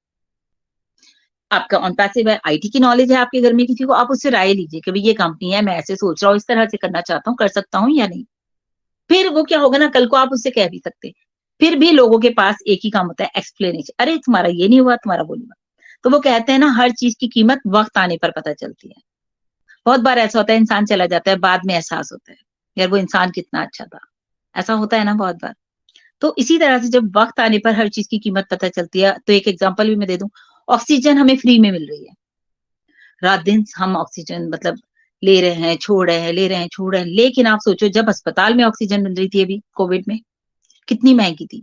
आपका ऑन पैसिव है, आईटी की नॉलेज है आपके घर में किसी को, आप उससे राय लीजिए कि भाई ये कंपनी है, मैं ऐसे सोच रहा हूँ, इस तरह से करना चाहता हूँ, कर सकता हूँ या नहीं। फिर वो क्या होगा ना, कल को आप उससे कह भी सकते हैं। फिर भी लोगों के पास एक ही काम होता है, एक्सप्लेनेशन, अरे तुम्हारा ये नहीं हुआ, तुम्हारा वो नहीं हुआ। तो वो कहते हैं ना, हर चीज की कीमत वक्त आने पर पता चलती है। बहुत बार ऐसा होता है, इंसान चला जाता है, बाद में एहसास होता है यार वो इंसान कितना अच्छा था। ऐसा होता है ना बहुत बार। तो इसी तरह से जब वक्त आने पर हर चीज की कीमत पता चलती है, तो एक एग्जांपल भी मैं दे दूं, ऑक्सीजन हमें फ्री में मिल रही है, रात दिन हम ऑक्सीजन मतलब ले रहे हैं, छोड़ रहे हैं, ले रहे हैं, छोड़ रहे हैं। लेकिन आप सोचो, जब अस्पताल में ऑक्सीजन मिल रही थी अभी कोविड में, कितनी महंगी थी,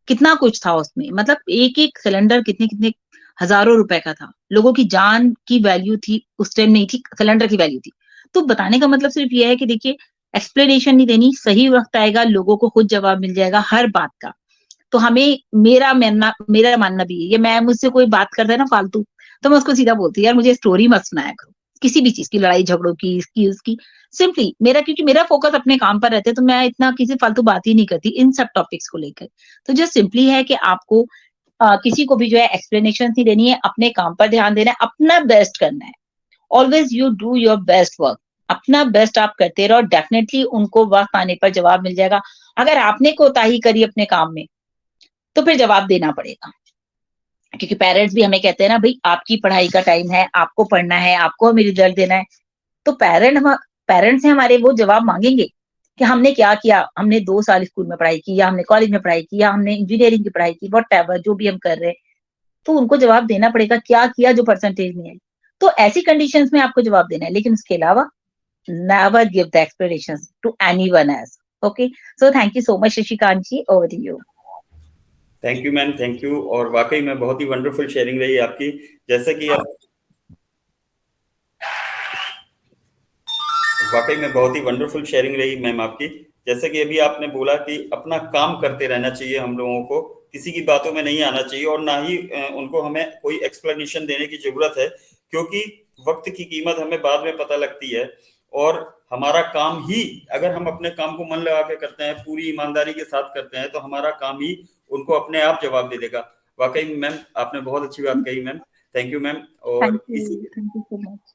कितना कुछ था उसमें, मतलब एक एक सिलेंडर कितने कितने हजारों रुपए का था। लोगों की जान की वैल्यू थी उस टाइम, नहीं थी, सिलेंडर की वैल्यू थी। तो बताने का मतलब सिर्फ ये है कि देखिए, एक्सप्लेनेशन नहीं देनी, सही वक्त आएगा, लोगों को खुद जवाब मिल जाएगा हर बात का। तो हमें, मेरा मानना भी है, ये मैं मुझसे कोई बात करता है ना फालतू, तो मैं उसको सीधा बोलती हूँ, यार मुझे स्टोरी मत सुनाया करो किसी भी चीज की, लड़ाई झगड़ों की, इसकी उसकी। सिंपली मेरा, क्योंकि मेरा फोकस अपने काम पर रहता है, तो मैं इतना किसी फालतू बात ही नहीं करती इन सब टॉपिक्स को लेकर। तो जो सिंपली है कि आपको किसी को भी जो है एक्सप्लेनेशन नहीं देनी है, अपने काम पर ध्यान देना है, अपना बेस्ट करना है। Always you do your best work, अपना बेस्ट आप करते रहो, डेफिनेटली उनको वक्त आने पर जवाब मिल जाएगा। अगर आपने कोताही करी अपने काम में, तो फिर जवाब देना पड़ेगा, क्योंकि पेरेंट्स भी हमें कहते हैं ना, भाई आपकी पढ़ाई का टाइम है, आपको पढ़ना है, आपको हमें रिजल्ट देना है। तो पेरेंट्स हैं हमारे, वो जवाब मांगेंगे कि हमने क्या किया, हमने 2 साल स्कूल में पढ़ाई की, या हमने कॉलेज में पढ़ाई की, या हमने इंजीनियरिंग की पढ़ाई की, वट जो भी हम कर रहे हैं। तो उनको जवाब देना पड़ेगा क्या किया जो परसेंटेज नहीं आई। तो ऐसी कंडीशंस में आपको जवाब देना है, लेकिन उसके अलावा never give the explanations to anyone else. Okay, so thank you so much Shashikant ji, over to you. Thank you ma'am, thank you. और वाकई में बहुत ही वंडरफुल शेयरिंग रही आपकी। जैसे कि आप, वाकई में बहुत ही वंडरफुल शेयरिंग रही मैम आपकी। जैसे कि अभी आपने बोला कि अपना काम करते रहना चाहिए, हम लोगों को किसी की बातों में नहीं आना चाहिए, और ना ही उनको हमें कोई एक्सप्लेनेशन देने की जरूरत है, क्योंकि वक्त की कीमत हमें बाद में पता लगती है। और हमारा काम ही, अगर हम अपने काम को मन लगा के करते हैं, पूरी ईमानदारी के साथ करते हैं, तो हमारा काम ही उनको अपने आप जवाब दे देगा। वाकई में मैम आपने बहुत अच्छी बात कही मैम, थैंक यू मैम। और Thank you so much.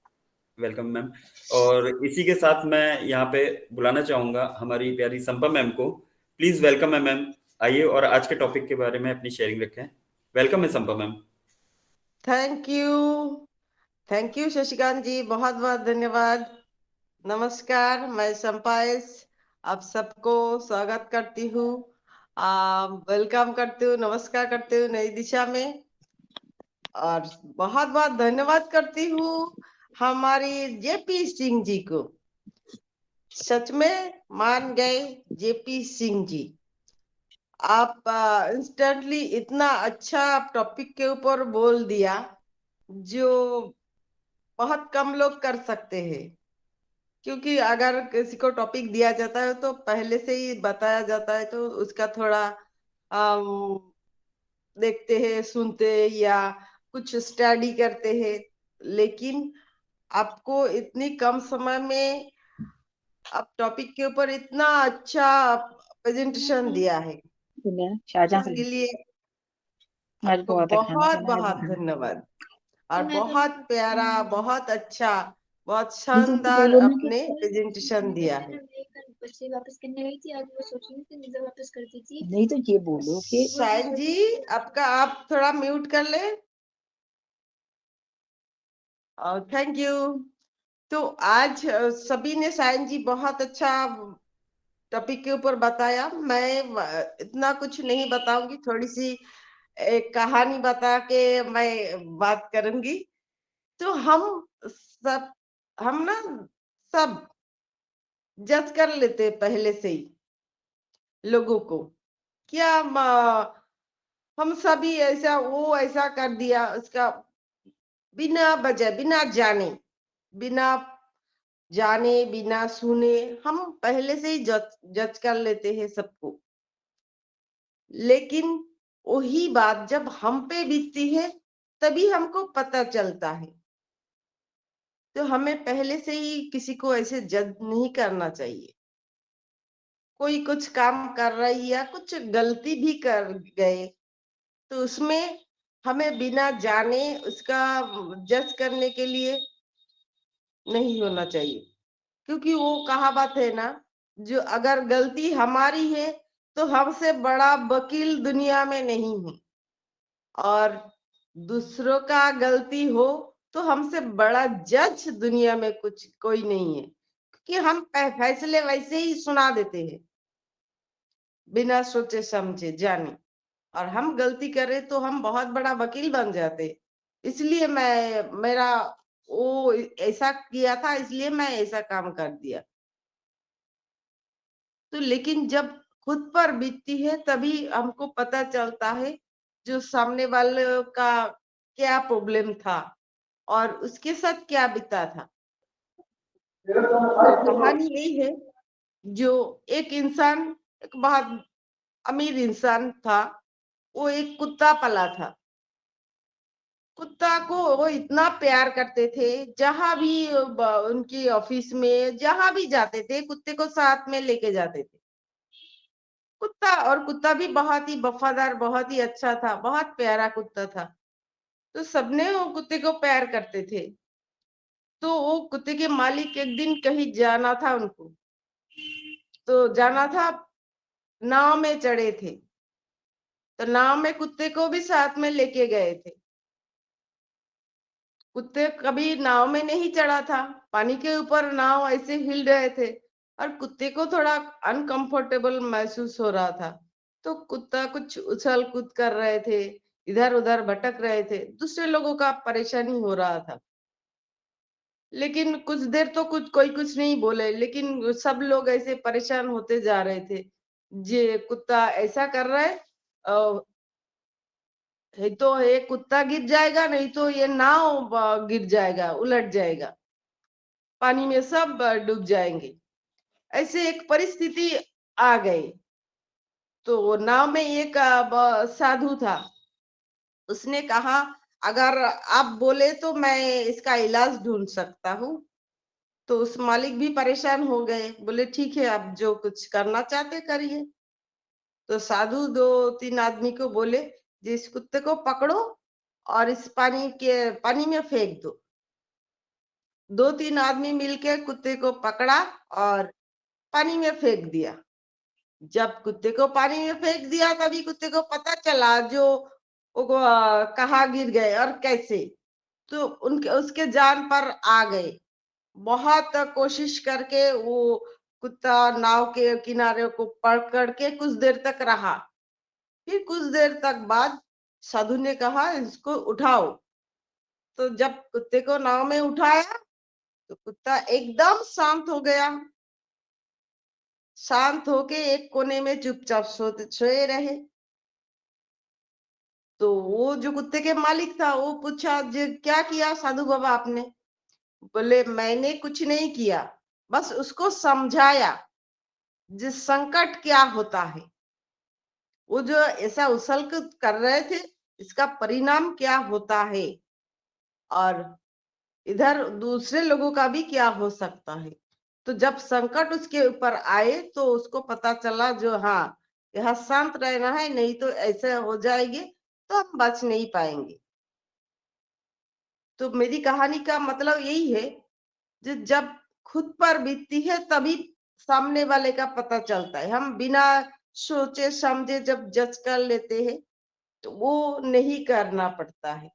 Welcome ma'am. और इसी के साथ मैं यहाँ पे बुलाना चाहूंगा हमारी प्यारी संपा मैम को। प्लीज वेलकम है मैम, आइए और आज के टॉपिक के बारे में अपनी शेयरिंग रखें। वेलकम है संपा मैम। थैंक यू शशिकांत जी, बहुत बहुत धन्यवाद। नमस्कार, मैं संपाइस आप सबको स्वागत करती हूँ, वेलकम करती हूँ, नमस्कार करती हूँ नई दिशा में। और बहुत बहुत धन्यवाद करती हूँ हमारी जेपी सिंह जी को। सच में मान गए जेपी सिंह जी, आप इंस्टेंटली इतना अच्छा टॉपिक के ऊपर बोल दिया जो बहुत कम लोग कर सकते हैं। क्योंकि अगर किसी को टॉपिक दिया जाता है तो पहले से ही बताया जाता है, तो उसका थोड़ा देखते हैं, सुनते हैं या कुछ स्टडी करते हैं। लेकिन आपको इतनी कम समय में आप टॉपिक के ऊपर इतना अच्छा प्रेजेंटेशन दिया है, उसके लिए आपको बहुत बहुत धन्यवाद। और बहुत प्यारा, बहुत अच्छा, बहुत शानदार अपने प्रेजेंटेशन दिया है। बच्चे वापस करने गई थी, आज वो सोच रही थी वीजा वापस कर दी थी। नहीं तो ये बोलो कि सायन जी आपका आप थोड़ा म्यूट कर ले। Thank you. तो आज सभी ने सायन जी बहुत अच्छा टॉपिक के ऊपर बताया। मैं इतना कुछ नहीं बताऊंगी, थोड़ी सी एक कहानी बता के मैं बात करूंगी। तो हम ना सब जज कर लेते पहले से ही लोगों को, क्या हम सभी ऐसा, वो ऐसा कर दिया, उसका बिना वजह, बिना जाने बिना सुने हम पहले से ही जज कर लेते हैं सबको। लेकिन वही बात जब हम पे बीतती है तभी हमको पता चलता है। तो हमें पहले से ही किसी को ऐसे जज नहीं करना चाहिए। कोई कुछ काम कर रही या कुछ गलती भी कर गए तो उसमें हमें बिना जाने उसका जज करने के लिए नहीं होना चाहिए। क्योंकि वो कहावत है ना, जो अगर गलती हमारी है तो हमसे बड़ा वकील दुनिया में नहीं है, और दूसरों का गलती हो तो हमसे बड़ा जज दुनिया में कुछ कोई नहीं है। क्योंकि हम फैसले वैसे ही सुना देते हैं बिना सोचे समझे जाने, और हम गलती करें तो हम बहुत बड़ा वकील बन जाते। इसलिए मेरा वो ऐसा किया था, इसलिए मैं ऐसा काम कर दिया। तो लेकिन जब खुद पर बीतती है तभी हमको पता चलता है जो सामने वाले का क्या प्रॉब्लम था और उसके साथ क्या बीता था। तो कहानी यही है, जो एक इंसान, एक बहुत अमीर इंसान था, वो एक कुत्ता पाला था। कुत्ता को वो इतना प्यार करते थे, जहां भी उनकी ऑफिस में जहां भी जाते थे कुत्ते को साथ में लेके जाते थे। कुत्ता भी बहुत ही वफादार, बहुत ही अच्छा था, बहुत प्यारा कुत्ता था। तो सबने वो कुत्ते को प्यार करते थे। तो वो कुत्ते के मालिक एक दिन कहीं जाना था उनको, तो जाना था, नाव में चढ़े थे। तो नाव में कुत्ते को भी साथ में लेके गए थे। कुत्ते कभी नाव में नहीं चढ़ा था, पानी के ऊपर नाव ऐसे हिल रहे थे और कुत्ते को थोड़ा अनकंफर्टेबल महसूस हो रहा था। तो कुत्ता कुछ उछल कूद कर रहे थे, इधर उधर भटक रहे थे, दूसरे लोगों का परेशानी हो रहा था। लेकिन कुछ देर तो कोई कुछ नहीं बोले, लेकिन सब लोग ऐसे परेशान होते जा रहे थे। जे कुत्ता ऐसा कर रहा है, है तो ये कुत्ता गिर जाएगा, नहीं तो ये नाव गिर जाएगा, उलट जाएगा, पानी में सब डूब जाएंगे। ऐसे एक परिस्थिति आ गई। तो नाव में एक साधु था। उसने कहा, अगर आप बोले तो मैं इसका इलाज ढूंढ सकता हूँ। तो उस मालिक भी परेशान हो गए, बोले ठीक है, आप जो कुछ करना चाहते करिए। तो साधु दो तीन आदमी को बोले, जिस कुत्ते को पकड़ो और इस पानी में फेंक दो। दो तीन आदमी मिलके कुत्ते को पकड़ा और पानी में फेंक दिया। जब कुत्ते को पानी में फेंक दिया तभी कुत्ते को पता चला जो वो कहाँ गिर गए और कैसे। तो उनके उसके जान पर आ गए। बहुत कोशिश करके वो कुत्ता नाव के किनारे को पकड़ के कुछ देर तक रहा। फिर कुछ देर तक बाद साधु ने कहा, इसको उठाओ। तो जब कुत्ते को नाव में उठाया तो कुत्ता एकदम शांत हो गया। शांत होके एक कोने में चुपचाप सोए रहे। तो वो जो कुत्ते के मालिक था वो पूछा, जो क्या किया साधु बाबा आपने? बोले, मैंने कुछ नहीं किया, बस उसको समझाया जिस संकट क्या होता है। वो जो ऐसा उछल कूद कर रहे थे, इसका परिणाम क्या होता है और इधर दूसरे लोगों का भी क्या हो सकता है। तो जब संकट उसके ऊपर आए तो उसको पता चला, जो हाँ, यहाँ शांत रहना है, नहीं तो ऐसे हो जाएंगे तो हम बच नहीं पाएंगे। तो मेरी कहानी का मतलब यही है, जब खुद पर बीतती है तभी सामने वाले का पता चलता है। हम बिना सोचे समझे जब जज कर लेते हैं तो वो नहीं करना पड़ता है,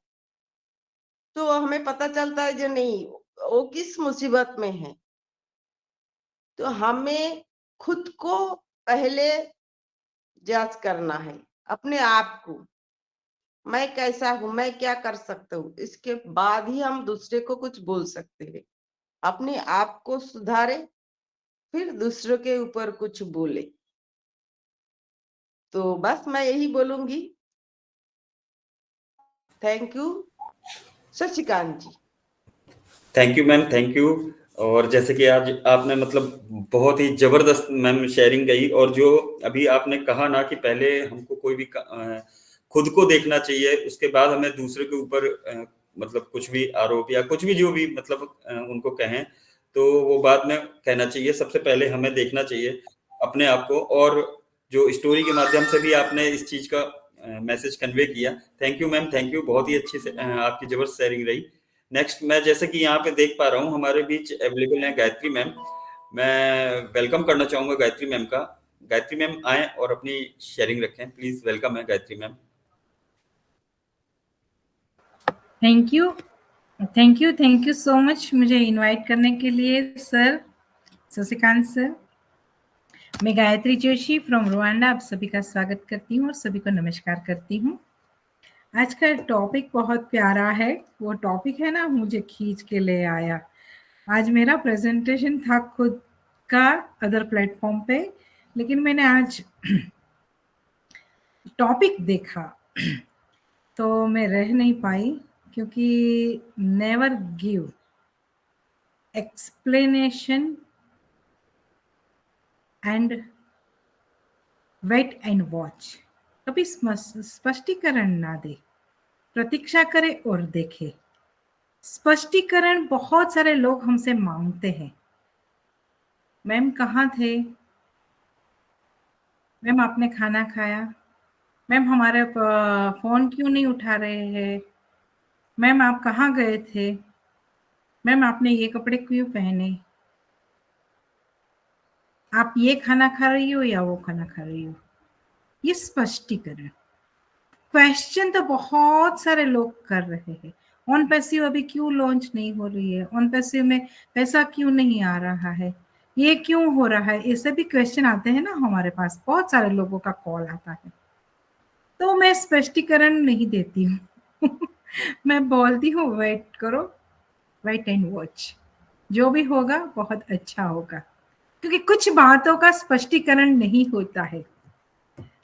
तो हमें पता चलता है जो नहीं वो किस मुसीबत में है। तो हमें खुद को पहले जांच करना है, अपने आप को, मैं कैसा हूं, मैं क्या कर सकता हूँ, इसके बाद ही हम दूसरे को कुछ बोल सकते हैं। अपने आप को सुधारे फिर दूसरों के ऊपर कुछ बोले। तो बस मैं यही बोलूंगी। Thank you Shashikant ji. Thank you ma'am, thank you. और जैसे कि आज आपने मतलब बहुत ही जबरदस्त मैम शेयरिंग गई, और जो अभी आपने कहा ना कि पहले हमको कोई भी खुद को देखना चाहिए, उसके बाद हमें दूसरे के ऊपर मतलब कुछ भी आरोप या कुछ भी जो भी मतलब उनको कहें तो वो बाद में कहना चाहिए। सबसे पहले हमें देखना चाहिए अपने आप को, और जो स्टोरी के माध्यम से भी आपने इस चीज का मैसेज कन्वे किया। Thank you ma'am, thank you. बहुत ही अच्छी से आपकी जबरदस्त शेयरिंग रही। नेक्स्ट मैं जैसे कि यहाँ पे देख पा रहा हूँ हमारे बीच अवेलेबल है गायत्री मैम। मैं वेलकम करना चाहूंगा गायत्री मैम का। गायत्री मैम आए और अपनी शेयरिंग रखें प्लीज। वेलकम है Gayatri ma'am. Thank you so much मुझे इनवाइट करने के लिए सर, शशिकांत सर। मैं गायत्री जोशी फ्रॉम रुवांडा आप सभी का स्वागत करती हूँ और सभी को नमस्कार करती हूँ। आज का टॉपिक बहुत प्यारा है, वो टॉपिक है ना मुझे खींच के ले आया। आज मेरा प्रेजेंटेशन था खुद का अदर प्लेटफॉर्म पे, लेकिन मैंने आज टॉपिक देखा तो मैं रह नहीं पाई, क्योंकि never give explanation and wait and watch. कभी स्पष्टीकरण ना दे, प्रतीक्षा करे और देखे। स्पष्टीकरण बहुत सारे लोग हमसे मांगते हैं। मैम कहाँ थे? मैम आपने खाना खाया? मैम हमारे फोन क्यों नहीं उठा रहे हैं? मैम आप कहाँ गए थे? मैम आपने ये कपड़े क्यों पहने? आप ये खाना खा रही हो या वो खाना खा रही हो? ये स्पष्टीकरण। क्वेश्चन तो बहुत सारे लोग कर रहे हैं। ऑन पैसिव अभी क्यों लॉन्च नहीं हो रही है? ऑन पैसिव में पैसा क्यों नहीं आ रहा है? ये क्यों हो रहा है? ऐसे भी क्वेश्चन आते हैं ना हमारे पास, बहुत सारे लोगों का कॉल आता है। तो मैं स्पष्टीकरण नहीं देती हूँ मैं बोलती हूँ वेट करो, वेट एंड वॉच। जो भी होगा बहुत अच्छा होगा, क्योंकि कुछ बातों का स्पष्टीकरण नहीं होता है।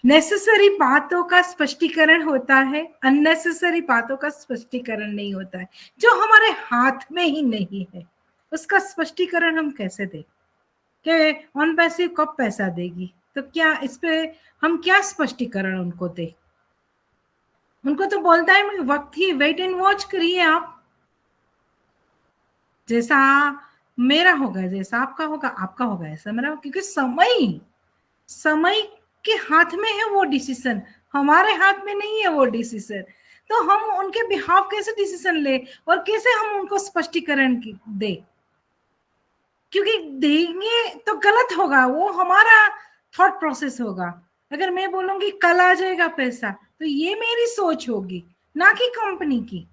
नेसेसरी बातों का स्पष्टीकरण होता है, अननेसेसरी बातों का स्पष्टीकरण नहीं होता है। जो हमारे हाथ में ही नहीं है उसका स्पष्टीकरण हम कैसे दें? कि ऑन पैसिव कब पैसा देगी, तो क्या इस पे हम क्या स्पष्टीकरण उनको दें? उनको तो बोलता है वक्त ही, वेट एंड वॉच करिए आप। जैसा मेरा होगा, जैसा आपका होगा, आपका होगा ऐसा मेरा होगा, क्योंकि समय के हाथ में है वो डिसीजन, हमारे हाथ में नहीं है वो डिसीजन। तो हम उनके बिहाफ कैसे डिसीजन ले और कैसे हम उनको स्पष्टीकरण दे? क्योंकि देंगे तो गलत होगा, वो हमारा थॉट प्रोसेस होगा। अगर मैं बोलूंगी कल आ जाएगा पैसा, तो ये मेरी सोच होगी, ना कि कंपनी की।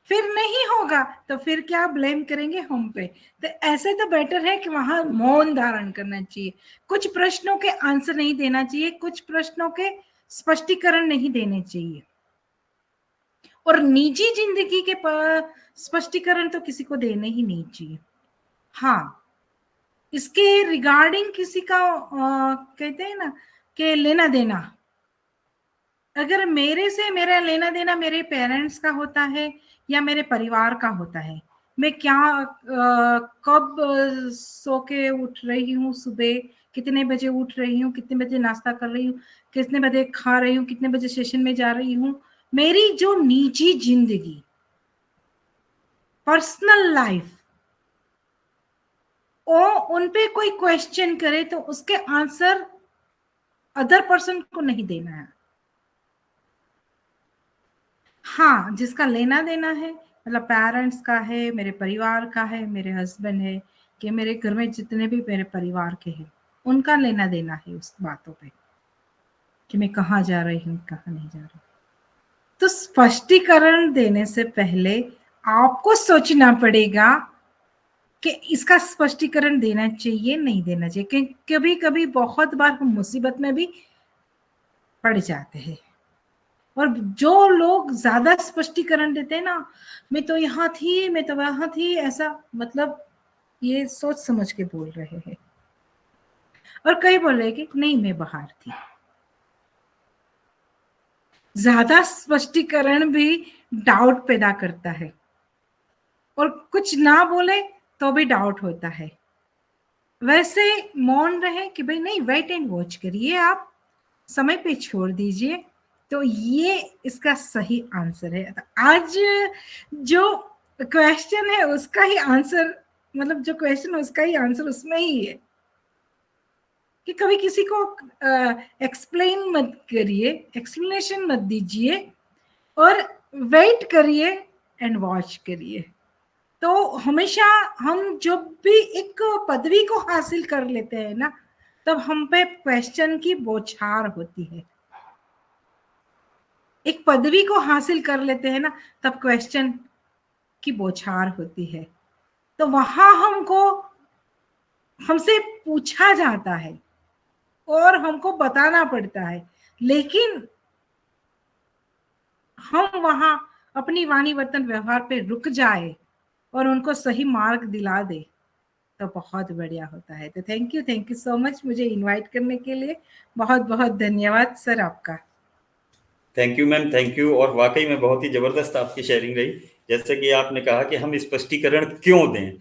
फिर नहीं होगा तो फिर क्या ब्लेम करेंगे हम पे? तो ऐसे तो बेटर है कि वहां मौन धारण करना चाहिए। कुछ प्रश्नों के आंसर नहीं देना चाहिए, कुछ प्रश्नों के स्पष्टीकरण नहीं देने चाहिए। और निजी जिंदगी के स्पष्टीकरण तो किसी को देने ही नहीं चाहिए। हाँ, इसके रिगार्डिंग किसी का कहते हैं ना कि लेना देना, अगर मेरे से मेरा लेना देना मेरे पेरेंट्स का होता है या मेरे परिवार का होता है, मैं क्या कब सो के उठ रही हूँ, सुबह कितने बजे उठ रही हूँ, कितने बजे नाश्ता कर रही हूँ, कितने बजे खा रही हूँ, कितने बजे सेशन में जा रही हूँ, मेरी जो निजी जिंदगी, पर्सनल लाइफ, उन पे कोई क्वेश्चन करे तो उसके आंसर अदर पर्सन को नहीं देना है। हाँ, जिसका लेना देना है, मतलब पेरेंट्स का है, मेरे परिवार का है, मेरे हस्बैंड है, कि मेरे घर में जितने भी मेरे परिवार के हैं उनका लेना देना है उस बातों पे कि मैं कहाँ जा रही हूँ, कहाँ नहीं जा रही। तो स्पष्टीकरण देने से पहले आपको सोचना पड़ेगा कि इसका स्पष्टीकरण देना चाहिए, नहीं देना चाहिए, क्योंकि कभी कभी बहुत बार हम मुसीबत में भी पड़ जाते हैं। और जो लोग ज्यादा स्पष्टीकरण देते हैं ना, मैं तो यहाँ थी, मैं तो वहां थी, ऐसा मतलब ये सोच समझ के बोल रहे हैं। और कई बोल रहे कि नहीं मैं बाहर थी। ज्यादा स्पष्टीकरण भी डाउट पैदा करता है, और कुछ ना बोले तो भी डाउट होता है। वैसे मौन रहे कि भाई नहीं, वेट एंड वॉच करिए, आप समय पे छोड़ दीजिए, तो ये इसका सही आंसर है। तो आज जो क्वेश्चन है उसका ही आंसर, मतलब जो क्वेश्चन है उसका ही आंसर उसमें ही है कि कभी किसी को एक्सप्लेन मत करिए, एक्सप्लेनेशन मत दीजिए, और वेट करिए एंड वॉच करिए। तो हमेशा हम जब भी एक पदवी को हासिल कर लेते हैं ना, तब हम पे क्वेश्चन की बौछार होती है। एक पदवी को हासिल कर लेते हैं ना, तब क्वेश्चन की बौछार होती है। तो वहां हमसे पूछा जाता है और हमको बताना पड़ता है, लेकिन हम वहां अपनी वाणी वर्तन व्यवहार पे रुक जाए और उनको सही मार्ग दिला दे तो बहुत बढ़िया होता है। तो थैंक यू सो मच मुझे इनवाइट करने के लिए। बहुत बहुत धन्यवाद सर आपका। Thank you ma'am, thank you. और वाकई में बहुत ही जबरदस्त आपकी शेयरिंग रही। जैसे कि आपने कहा कि हम स्पष्टीकरण क्यों दें,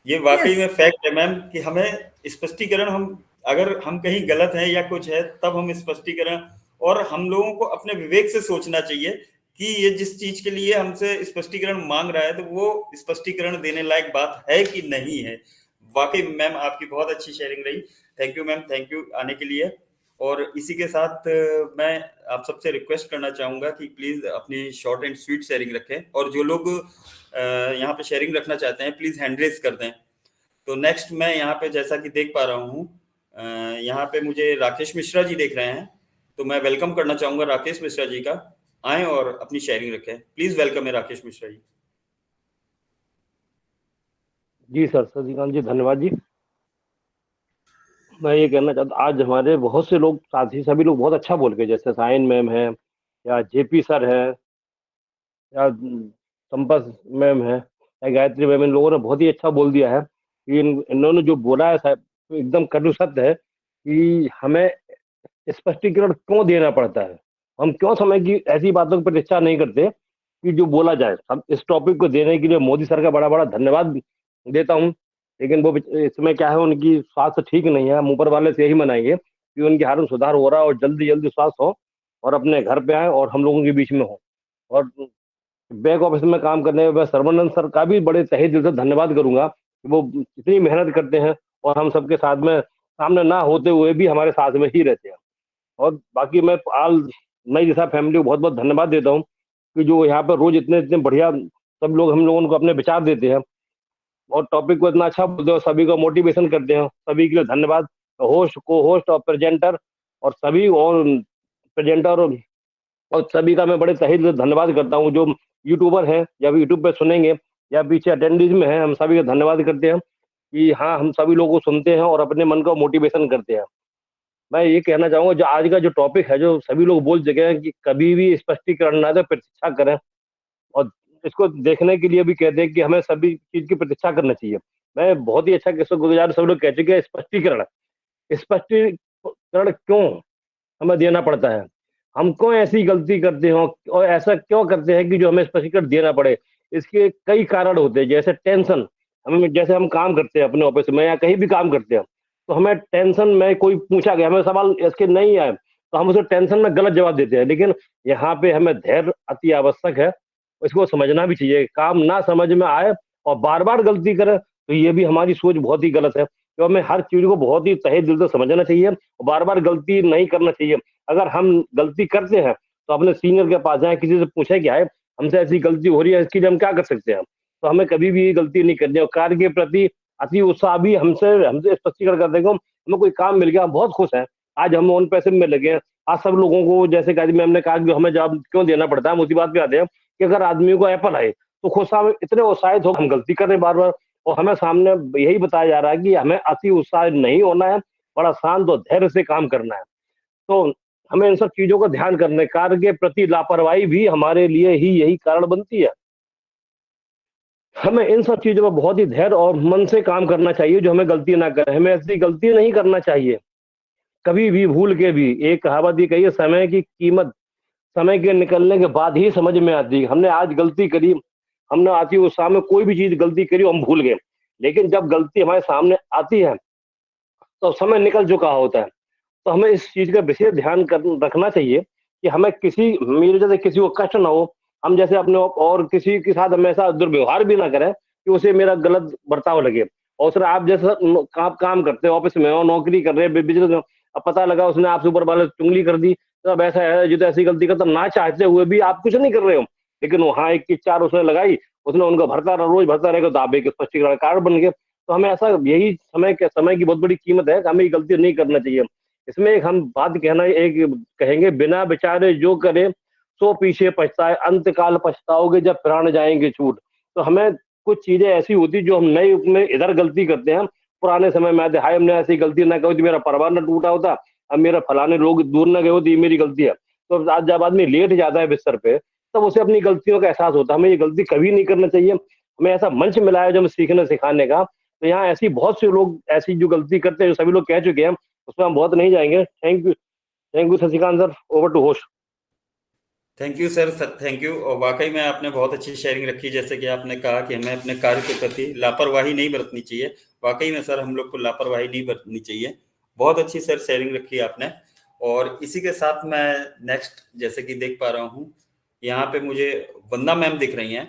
ये वाकई में फैक्ट है मैम कि हमें स्पष्टीकरण, हम अगर हम कहीं गलत हैं या कुछ है तब हम स्पष्टीकरण, और हम लोगों को अपने विवेक से सोचना चाहिए कि ये जिस चीज के लिए हमसे स्पष्टीकरण मांग रहा है तो वो स्पष्टीकरण देने लायक बात है कि नहीं है। वाकई मैम आपकी बहुत अच्छी शेयरिंग रही। Thank you ma'am, thank you आने के लिए। और इसी के साथ मैं आप सबसे रिक्वेस्ट करना चाहूंगा कि प्लीज अपनी शॉर्ट एंड स्वीट शेयरिंग रखें, और जो लोग यहाँ पे शेयरिंग रखना चाहते हैं प्लीज हैंड रेज कर दें। तो नेक्स्ट मैं यहाँ पे जैसा कि देख पा रहा हूँ, यहाँ पे मुझे राकेश मिश्रा जी देख रहे हैं, तो मैं वेलकम करना चाहूंगा राकेश मिश्रा जी का। आए और अपनी शेयरिंग रखें, प्लीज वेलकम है राकेश मिश्रा जी। जी सर, सचिकांत जी धन्यवाद जी। मैं ये कहना चाहता हूँ, आज हमारे बहुत से लोग साथी सभी लोग बहुत अच्छा बोल के, जैसे साइन मैम है या जेपी सर है या संपत मैम है या गायत्री मैम, इन लोगों ने बहुत ही अच्छा बोल दिया है कि इन्होंने जो बोला है साहब एकदम कटु सत्य है कि हमें स्पष्टीकरण क्यों देना पड़ता है। हम क्यों समय की ऐसी बातों की प्रतीक्षा नहीं करते कि जो बोला जाए। हम इस टॉपिक को देने के लिए मोदी सर का बड़ा बड़ा धन्यवाद देता हूँ, लेकिन वो इसमें क्या है, उनकी स्वास्थ्य ठीक नहीं है। हम ऊपर वाले से यही मनाएंगे कि उनकी हालत में सुधार हो रहा है और जल्दी जल्दी स्वास्थ्य हो और अपने घर पे आए और हम लोगों के बीच में हो। और बैक ऑफिस में काम करने में मैं सर्वानंद सर का भी बड़े तहे दिल से धन्यवाद करूंगा कि वो इतनी मेहनत करते हैं और हम सबके साथ में सामने ना होते हुए भी हमारे साथ में ही रहते हैं। और बाकी मैं आल नई दिशा फैमिली को बहुत बहुत धन्यवाद देता हूँ कि जो यहाँ पर रोज इतने इतने बढ़िया सब लोग हम लोगों को अपने विचार देते हैं और टॉपिक को इतना अच्छा बोलते हैं, सभी को मोटिवेशन करते हैं। सभी के लिए धन्यवाद, होस्ट, को होस्ट और प्रेजेंटर और सभी और प्रेजेंटर और सभी का मैं बड़े तहे दिल से धन्यवाद करता हूँ। जो यूट्यूबर हैं या यूट्यूब पे सुनेंगे या पीछे अटेंडीज में हैं, हम सभी का धन्यवाद करते हैं कि हाँ, हम सभी लोगों को सुनते हैं और अपने मन को मोटिवेशन करते हैं। मैं ये कहना चाहूंगा, जो आज का जो टॉपिक है, जो सभी लोग बोल चुके हैं कि कभी भी स्पष्टीकरण ना दे, प्रतीक्षा करें। और इसको देखने के लिए भी कहते हैं कि हमें सभी चीज की प्रतीक्षा करना चाहिए। मैं बहुत ही अच्छा किस्सा गुजार, सब लोग कह चुके हैं स्पष्टीकरण। स्पष्टीकरण क्यों हमें देना पड़ता है, हम क्यों ऐसी गलती करते हो और ऐसा क्यों करते हैं कि जो हमें स्पष्टीकरण देना पड़े। इसके कई कारण होते हैं, जैसे टेंशन। हमें जैसे हम काम करते हैं अपने ऑफिस में या कहीं भी काम करते हैं, तो हमें टेंशन में कोई पूछा गया, हमें सवाल इसके नहीं आए तो हम उसे टेंशन में गलत जवाब देते हैं। लेकिन यहाँ पे हमें धैर्य अति आवश्यक है, इसको समझना भी चाहिए। काम ना समझ में आए और बार बार गलती करें तो ये भी हमारी सोच बहुत ही गलत है। तो हमें हर चीज को बहुत ही तहे दिल से समझना चाहिए और बार बार गलती नहीं करना चाहिए। अगर हम गलती करते हैं तो अपने सीनियर के पास जाए, किसी से पूछे कि आए हमसे ऐसी गलती हो रही है, इसके लिए हम क्या कर सकते हैं। तो हमें कभी भी ये गलती नहीं करनी है। और कार्य के प्रति अति उत्साह भी हमसे स्पष्टीकरण कर देगा। हमें कोई काम मिल गया, हम बहुत खुश हैं, आज हम उन पैसे में लगे हैं। आज सब लोगों को, जैसे गाजी मैम ने कहा कि हमें जवाब क्यों देना पड़ता है, हम उसी बात पे आते हैं कि अगर आदमी को एप्पल आए तो खुश हम इतने उत्साहित हो, हम गलती कर रहे हैं बार बार, और हमें सामने यही बताया जा रहा है कि हमें अति उत्साह नहीं होना है, बड़ा शांत और धैर्य से काम करना है। तो हमें इन सब चीजों का ध्यान करना है। कार्य के प्रति लापरवाही भी हमारे लिए ही यही कारण बनती है। हमें इन सब चीजों में बहुत ही धैर्य और मन से काम करना चाहिए, जो हमें गलती ना करे। हमें ऐसी गलती नहीं करना चाहिए कभी भी, भूल के भी। एक कहावत ये कही है, समय की कीमत समय के निकलने के बाद ही समझ में आती है। हमने आज गलती करी, हमने आती उत्साह में कोई भी चीज गलती करी, हम भूल गए, लेकिन जब गलती हमारे सामने आती है तो समय निकल चुका होता है। तो हमें इस चीज का विशेष ध्यान रखना चाहिए कि हमें किसी, मेरे जैसे किसी को कष्ट ना हो। हम जैसे अपने और किसी के साथ हमेशा दुर्व्यवहार भी ना करें कि उसे मेरा गलत बर्ताव लगे। और सर आप जैसे काम करते हैं, ऑफिस में हो, नौकरी कर रहे हैं, बिजनेस में, अब पता लगा उसने आपसे ऊपर वाले चुंगली कर दी, तब ऐसा है जो तो ऐसी गलती करता, ना चाहते हुए भी आप कुछ नहीं कर रहे हो, लेकिन वहां एक की चार उसने लगाई, उसने उनको भरता रहा, रोज भरता रहेगा, तो आप एक स्पष्टीकरण कारण बन गए। तो हमें ऐसा, यही समय की बहुत बड़ी कीमत है, हमें ये गलती नहीं करना चाहिए। इसमें एक हम बात कहना एक कहेंगे, बिना विचारे जो करे सो पीछे पछताए, अंतकाल पछताओगे जब प्राण जाएंगे छूट। तो हमें कुछ चीजें ऐसी होती जो हम नए युग में इधर गलती करते हैं, पुराने समय में आते हाय हमने ऐसी गलती ना करी, मेरा परिवार न टूटा होता, अब मेरा फलाने लोग दूर न गए होते, ये मेरी गलती है। तो आज जब आदमी लेट जाता है बिस्तर पे, तब उसे अपनी गलतियों का एहसास होता है। हमें ये गलती कभी नहीं करना चाहिए। हमें ऐसा मंच मिला है जो हमें सीखने सिखाने का, तो यहाँ ऐसी बहुत से लोग ऐसी जो गलती करते हैं, जो सभी लोग कह चुके हैं, उसमें हम बहुत नहीं जाएंगे। Thank you Shashikant sir, over to host. Thank you sir, thank you. और वाकई में आपने बहुत अच्छी शेयरिंग रखी, जैसे कि आपने कहा कि हमें अपने कार्य के प्रति लापरवाही नहीं बरतनी चाहिए। वाकई में सर हम लोग को लापरवाही नहीं बरतनी चाहिए। बहुत अच्छी सर शेयरिंग रखी आपने। और इसी के साथ मैं नेक्स्ट, जैसे कि देख पा रहा हूँ यहाँ पे मुझे वंदना मैम दिख रही हैं,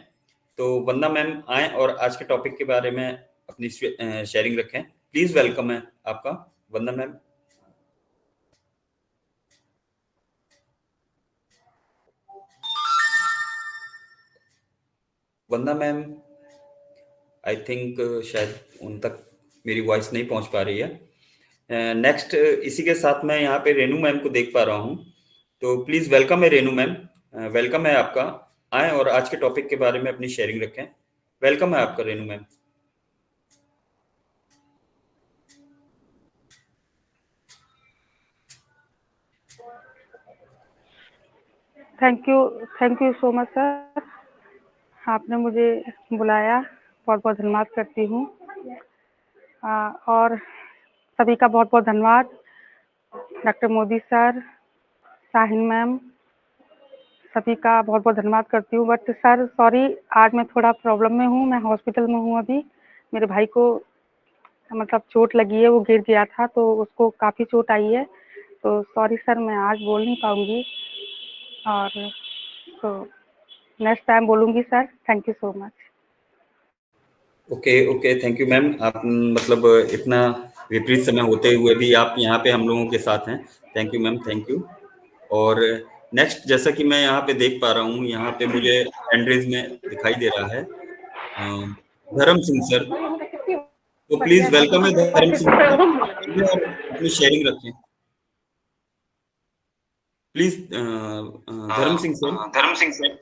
तो वंदना मैम आए और आज के टॉपिक के बारे में अपनी शेयरिंग रखें। प्लीज वेलकम है आपका Vandana ma'am. Vandana ma'am I think शायद उन तक मेरी वॉइस नहीं पहुंच पा रही है। नेक्स्ट इसी के साथ मैं यहाँ पे रेनू मैम को देख पा रहा हूँ, तो प्लीज वेलकम है रेनू मैम। वेलकम है आपका, आए और आज के टॉपिक के बारे में अपनी शेयरिंग रखें। वेलकम है आपका Renu ma'am. Thank you so much sir, आपने मुझे बुलाया, बहुत बहुत धन्यवाद करती हूँ। और सभी का बहुत बहुत धन्यवाद, doctor Modi sir, Shaheen ma'am, सभी का बहुत बहुत धन्यवाद करती हूँ। बट सर सॉरी, आज मैं थोड़ा प्रॉब्लम में हूँ, मैं हॉस्पिटल में हूँ अभी। मेरे भाई को मतलब चोट लगी है, वो गिर गया था तो उसको काफ़ी चोट आई है, तो सॉरी सर मैं आज बोल नहीं पाऊँगी, और तो नेक्स्ट टाइम बोलूँगी sir. Thank you so much. Okay thank you ma'am. आप मतलब इतना विपरीत समय होते हुए भी आप यहाँ पे हम लोगों के साथ हैं। Thank you ma'am, thank you. और नेक्स्ट, जैसा कि मैं यहाँ पे देख पा रहा हूँ, यहाँ पे मुझे एंड्रेज में दिखाई दे रहा है धर्म सिंह सर, तो प्लीज वेलकम है धर्म सिंह सर, अपनी शेयरिंग रखें प्लीज। धर्म सिंह सर।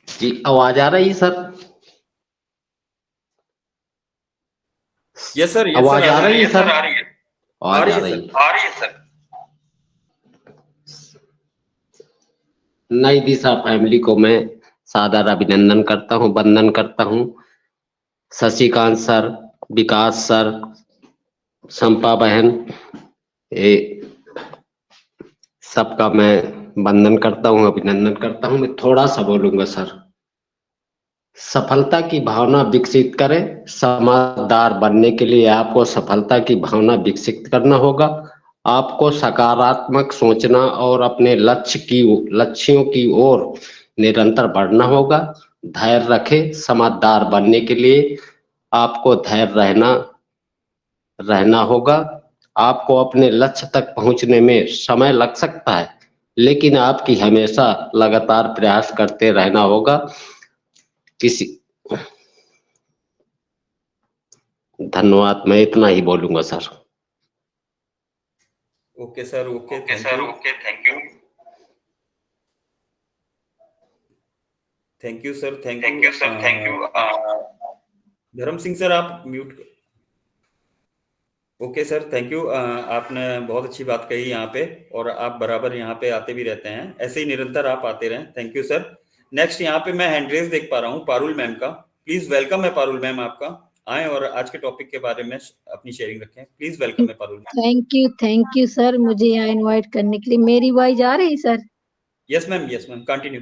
जी आवाज आ रही है सर? यस सर, आवाज आ रही है सर? आ रही है सर। नई दिशा फैमिली को मैं सादर अभिनंदन करता हूं, वंदन करता हूं। शशिकांत सर, विकास सर, संपा बहन, सबका मैं वंदन करता हूं, अभिनंदन करता हूं। मैं थोड़ा सा बोलूंगा सर। सफलता की भावना विकसित करें। समझदार बनने के लिए आपको सफलता की भावना विकसित करना होगा। आपको सकारात्मक सोचना और अपने लक्ष्यों की ओर निरंतर बढ़ना होगा। धैर्य रखें। समझदार बनने के लिए आपको धैर्य रहना होगा। आपको अपने लक्ष्य तक पहुंचने में समय लग सकता है, लेकिन आपकी हमेशा लगातार प्रयास करते रहना होगा। किसी धन्यवाद, मैं इतना ही बोलूंगा sir. Okay sir, okay, thank you. Thank you sir, thank you. धर्म सिंह सर आप mute. Okay sir, thank you. आपने बहुत अच्छी बात कही यहाँ पे, और आप बराबर यहाँ पे आते भी रहते हैं, ऐसे ही निरंतर आप आते रहें। Thank you sir. नेक्स्ट यहाँ पे मैं हैंड रेज देख पा रहा हूँ पारुल मैम का। प्लीज वेलकम है पारुल मैम, आपका आए और आज के टॉपिक के बारे में अपनी शेयरिंग रखें। प्लीज वेलकम है Parul ma'am. Thank you sir, मुझे यहाँ इनवाइट करने के लिए। मेरी आवाज आ रही sir? Yes ma'am, continue.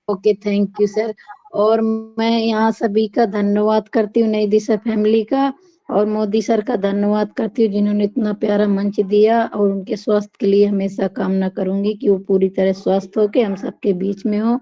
Okay, thank you sir. और मैं यहाँ सभी का धन्यवाद करती हूँ, नई दिशा फैमिली का, और मोदी सर का धन्यवाद करती हूँ जिन्होंने इतना प्यारा मंच दिया, और उनके स्वास्थ्य के लिए हमेशा कामना करूंगी कि वो पूरी तरह स्वस्थ होके हम सबके बीच में हो।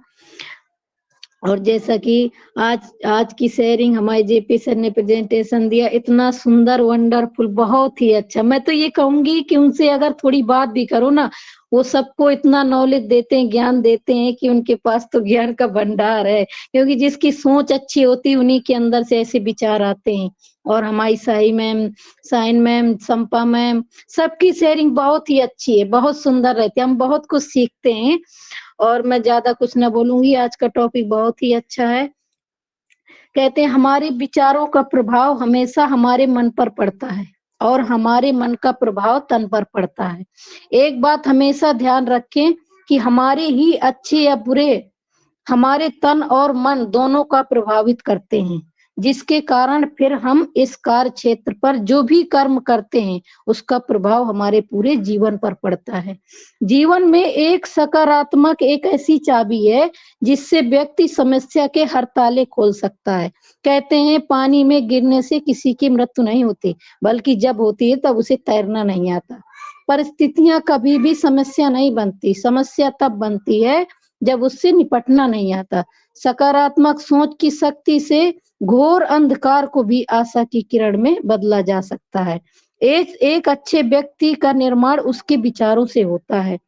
और जैसा कि आज की शेयरिंग हमारे जेपी सर ने प्रेजेंटेशन दिया, इतना सुंदर, वंडरफुल, बहुत ही अच्छा। मैं तो ये कहूंगी कि उनसे अगर थोड़ी बात भी करो ना, वो सबको इतना नॉलेज देते हैं, ज्ञान देते हैं कि उनके पास तो ज्ञान का भंडार है, क्योंकि जिसकी सोच अच्छी होती है उन्हीं के अंदर से ऐसे विचार आते हैं। और हमारी साइन मैम, संपा मैम, सबकी शेयरिंग बहुत ही अच्छी है, बहुत सुंदर रहती है, हम बहुत कुछ सीखते हैं। और मैं ज्यादा कुछ ना बोलूंगी, आज का टॉपिक बहुत ही अच्छा है। कहते हैं हमारे विचारों का प्रभाव हमेशा हमारे मन पर पड़ता है, और हमारे मन का प्रभाव तन पर पड़ता है। एक बात हमेशा ध्यान रखें कि हमारे ही अच्छे या बुरे हमारे तन और मन दोनों का प्रभावित करते हैं, जिसके कारण फिर हम इस कार्य क्षेत्र पर जो भी कर्म करते हैं उसका प्रभाव हमारे पूरे जीवन पर पड़ता है। जीवन में एक सकारात्मक एक ऐसी चाबी है जिससे व्यक्ति समस्या के हर ताले खोल सकता है। कहते हैं पानी में गिरने से किसी की मृत्यु नहीं होती, बल्कि जब होती है तब उसे तैरना नहीं आता। परिस्थितियां कभी भी समस्या नहीं बनती, समस्या तब बनती है जब उससे निपटना नहीं आता। सकारात्मक सोच की शक्ति से घोर अंधकार को भी आशा की किरण में बदला जा सकता है। एक अच्छे व्यक्ति का निर्माण उसके विचारों से होता है।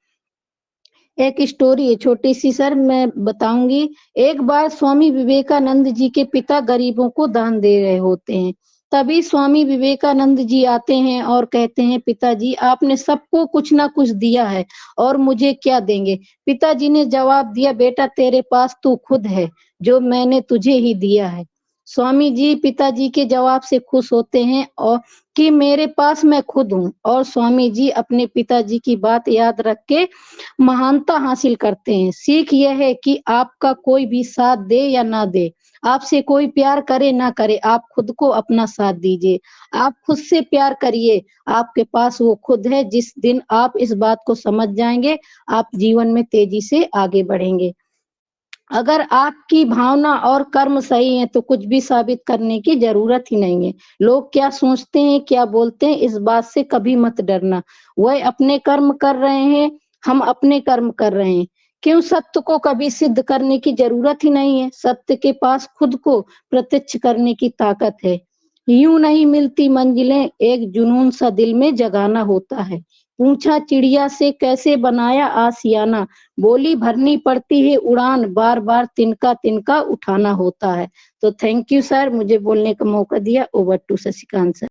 एक स्टोरी है छोटी सी सर, मैं बताऊंगी। एक बार स्वामी विवेकानंद जी के पिता गरीबों को दान दे रहे होते हैं। तभी स्वामी विवेकानंद जी आते हैं और कहते हैं, पिताजी आपने सबको कुछ ना कुछ दिया है और मुझे क्या देंगे? पिताजी ने जवाब दिया, बेटा तेरे पास तू खुद है, जो मैंने तुझे ही दिया है। स्वामी जी पिताजी के जवाब से खुश होते हैं और कि मेरे पास मैं खुद हूँ, और स्वामी जी अपने पिताजी की बात याद रख के महानता हासिल करते हैं। सीख यह है कि आपका कोई भी साथ दे या ना दे, आपसे कोई प्यार करे ना करे, आप खुद को अपना साथ दीजिए। आप खुद से प्यार करिए, आपके पास वो खुद है। जिस दिन आप इस बात को समझ जाएंगे, आप जीवन में तेजी से आगे बढ़ेंगे। अगर आपकी भावना और कर्म सही है तो कुछ भी साबित करने की जरूरत ही नहीं है। लोग क्या सोचते हैं, क्या बोलते हैं, इस बात से कभी मत डरना। वह अपने कर्म कर रहे हैं, हम अपने कर्म कर रहे हैं। क्यों? सत्य को कभी सिद्ध करने की जरूरत ही नहीं है। सत्य के पास खुद को प्रत्यक्ष करने की ताकत है। यूं नहीं मिलती मंजिलें, एक जुनून सा दिल में जगाना होता है। पूछा चिड़िया से कैसे बनाया आसियाना, बोली भरनी पड़ती है उड़ान, बार बार तिनका तिनका उठाना होता है। तो थैंक यू सर, मुझे बोलने का मौका दिया। Over to Shashikant sir.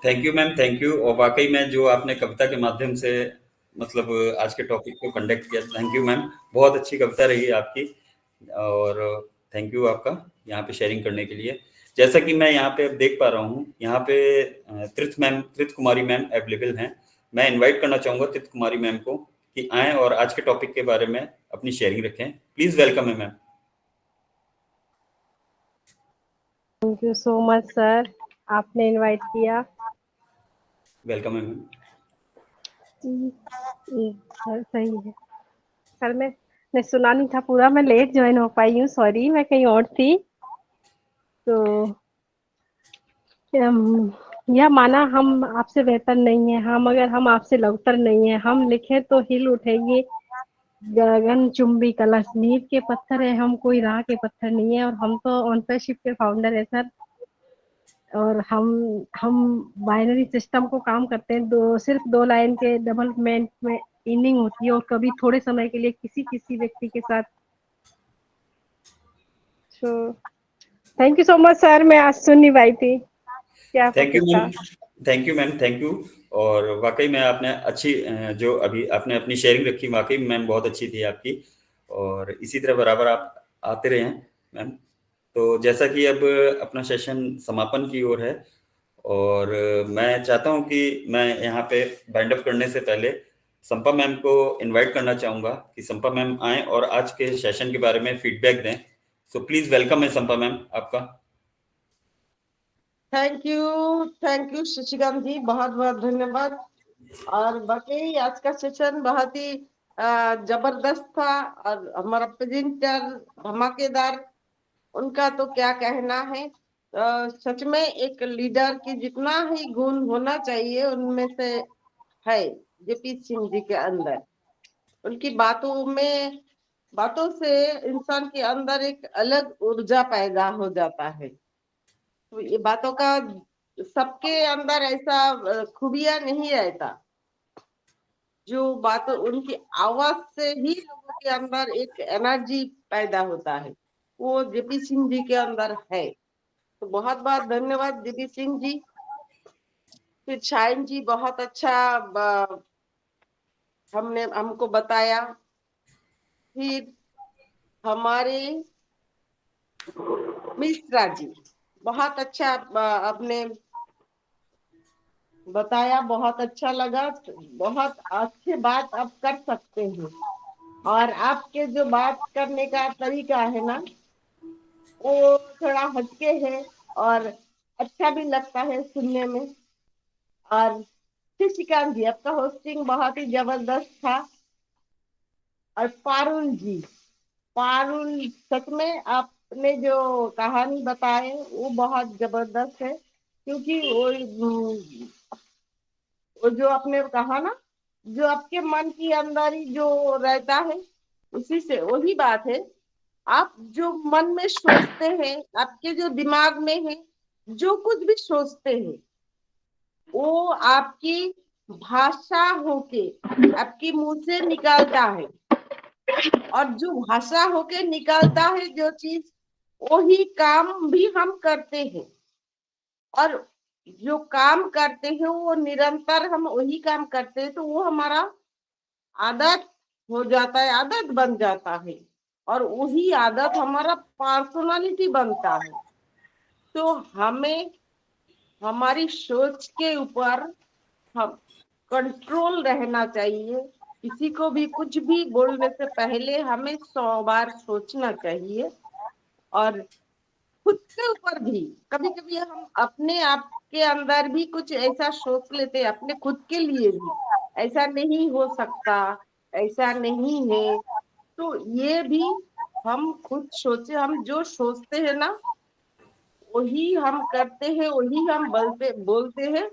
Thank you ma'am, thank you. और वाकई में जो आपने कविता के माध्यम से मतलब आज के टॉपिक को कंडक्ट किया, थैंक यू मैम। बहुत अच्छी कविता रही आपकी, और थैंक यू आपका यहाँ पे शेयरिंग करने के लिए। जैसा कि मैं यहाँ पे देख पा रहा हूँ, यहाँ पे तृप्त कुमारी मैम अवेलेबल हैं। मैं इनवाइट करना चाहूंगा तृप्त कुमारी मैम को कि आए और आज के टॉपिक के बारे में अपनी शेयरिंग रखें। प्लीज वेलकम है ma'am. Thank you so much sir, आपने इनवाइट किया। वेलकम है मैम। सर सही है सर, मैं सुना नहीं था पूरा, मैं लेट ज्वाइन हो पाई हूँ, सॉरी, मैं कहीं और थी। तो यह माना हम आपसे बेहतर नहीं है, हम आपसे लौतर नहीं है, हम लिखे तो हिल उठेंगे गगन चुंबी कलश, नींव के पत्थर है हम, कोई राह के पत्थर नहीं है। और हम तो ऑनरशिप के फाउंडर है सर, और हम बाइनरी सिस्टम को काम करते हैं, सिर्फ 2 लाइन के डेवलपमेंट में इनिंग होती है और कभी थोड़े समय के लिए किसी किसी व्यक्ति के साथ। So thank you so much sir, मैं आज सुन नहीं पाई थी, क्या थैंक यू टॉपिक था। Ma'am, thank you ma'am, thank you. और वाकई में आपने अच्छी जो अभी आपने अपनी शेयरिंग रखी, वाकई मैम बहुत अच्छी थी आपकी, और इसी तरह बराबर आप आते रहे मैम। तो जैसा कि अब अपना सेशन समापन की ओर है, और मैं चाहता हूं कि मैं यहाँ पे बाइंड अप करने से पहले संपा मैम को इनवाइट करना चाहूंगा कि संपा मैम आए और आज के सेशन के बारे में फीडबैक दें। सो प्लीज वेलकम है संपा मैम आपका। थैंक यू शशिकांत जी, बहुत बहुत धन्यवाद। और बाकी आज का सेशन बहुत ही जबरदस्त था, और हमारा प्रेजेंटर धमाकेदार, उनका तो क्या कहना है। सच में एक लीडर की जितना ही गुण होना चाहिए उनमें से है जेपी सिंह जी के अंदर। उनकी बातों से इंसान के अंदर एक अलग ऊर्जा पैदा हो जाता है। तो ये बातों का सबके अंदर ऐसा खूबियां नहीं रहता, जो बात उनकी आवाज से ही लोगों के अंदर एक एनर्जी पैदा होता है, वो जेपी सिंह जी के अंदर है। तो बहुत बहुत धन्यवाद जेपी सिंह जी। फिर शाइन जी बहुत अच्छा हमको बताया। फिर हमारे मिश्रा जी बहुत अच्छा आपने बताया, बहुत अच्छा लगा। बहुत अच्छे बात आप कर सकते हैं, और आपके जो बात करने का तरीका है ना, वो थोड़ा हटके है और अच्छा भी लगता है सुनने में। और शशिकांत जी, आपका होस्टिंग बहुत ही जबरदस्त था। और पारुल सच में आपने जो कहानी बताए वो बहुत जबरदस्त है, क्योंकि वो जो आपने कहा ना, जो आपके मन के अंदर ही जो रहता है, उसी से वही बात है। आप जो मन में सोचते हैं, आपके जो दिमाग में है, जो कुछ भी सोचते हैं, वो आपकी भाषा होके आपकी मुंह से निकलता है। और जो भाषा होके निकलता है जो चीज, वही काम भी हम करते हैं। और जो काम करते हैं वो निरंतर हम वही काम करते हैं, तो वो हमारा आदत हो जाता है, आदत बन जाता है, और वही आदत हमारा पर्सनालिटी बनता है। तो हमें हमारी सोच के ऊपर हम कंट्रोल रहना चाहिए। किसी को भी कुछ भी बोलने से पहले हमें 100 बार सोचना चाहिए। और खुद के ऊपर भी कभी कभी हम अपने आप के अंदर भी कुछ ऐसा सोच लेते हैं, अपने खुद के लिए भी, ऐसा नहीं हो सकता, ऐसा नहीं है। तो ये भी हम खुद सोचे, हम जो सोचते हैं ना वही हम करते हैं, वही हम बोलते हैं।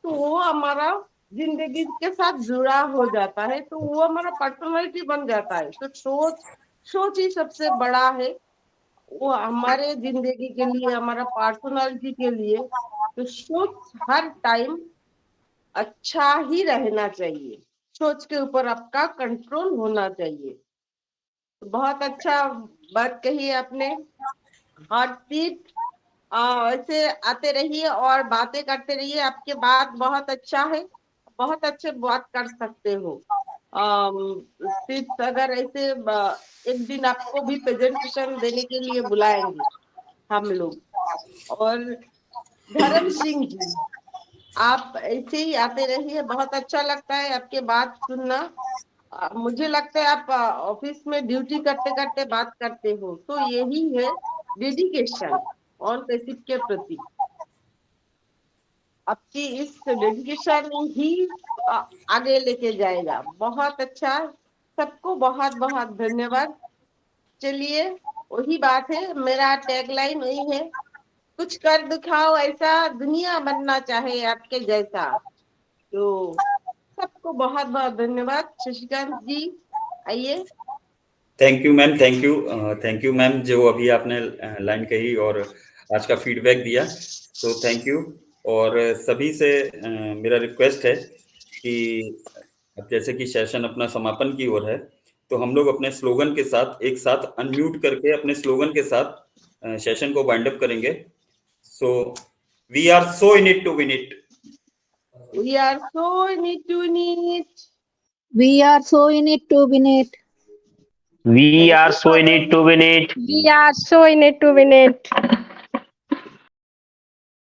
तो वो हमारा जिंदगी के साथ जुड़ा हो जाता है, तो वो हमारा पर्सनालिटी बन जाता है। तो सोच ही सबसे बड़ा है, वो हमारे जिंदगी के लिए, हमारा पर्सनालिटी के लिए। तो सोच हर टाइम अच्छा ही रहना चाहिए, सोच के ऊपर आपका कंट्रोल होना चाहिए। तो बहुत अच्छा बात कही आपने। हॉट सीट ऐसे आते रहिए और बातें करते रहिए, आपके बात बहुत अच्छा है, बहुत अच्छे बात कर सकते हो। अगर ऐसे एक दिन आपको भी प्रेजेंटेशन देने के लिए बुलाएंगे हम लोग। और धर्म सिंह जी, आप ऐसे ही आते रहिए, बहुत अच्छा लगता है आपके बात सुनना। मुझे लगता है आप ऑफिस में ड्यूटी करते करते बात करते हो, तो यही है डेडिकेशन ऑन पैसिव के प्रति। आपकी इस डेडिकेशन ही आगे लेके जाएगा। बहुत अच्छा, सबको बहुत बहुत धन्यवाद। चलिए, वही बात है, मेरा टैगलाइन वही है, कुछ कर दिखाओ ऐसा, दुनिया बनना चाहे आपके जैसा। तो सबको बहुत बहुत धन्यवाद। शशिकांत जी आइए। Thank you ma'am, thank you ma'am, जो अभी आपने लाइन कही और आज का फीडबैक दिया, तो थैंक यू। और सभी से मेरा रिक्वेस्ट है कि अब जैसे कि सेशन अपना समापन की ओर है, तो हम लोग अपने स्लोगन के साथ एक साथ अनम्यूट करके अपने स्लोगन के साथ सेशन को वाइंड अप करेंगे। So we are so in it to win it. We are so in it to win it. We are so in it to win it. We are so in it to win it. We are so in it to win it.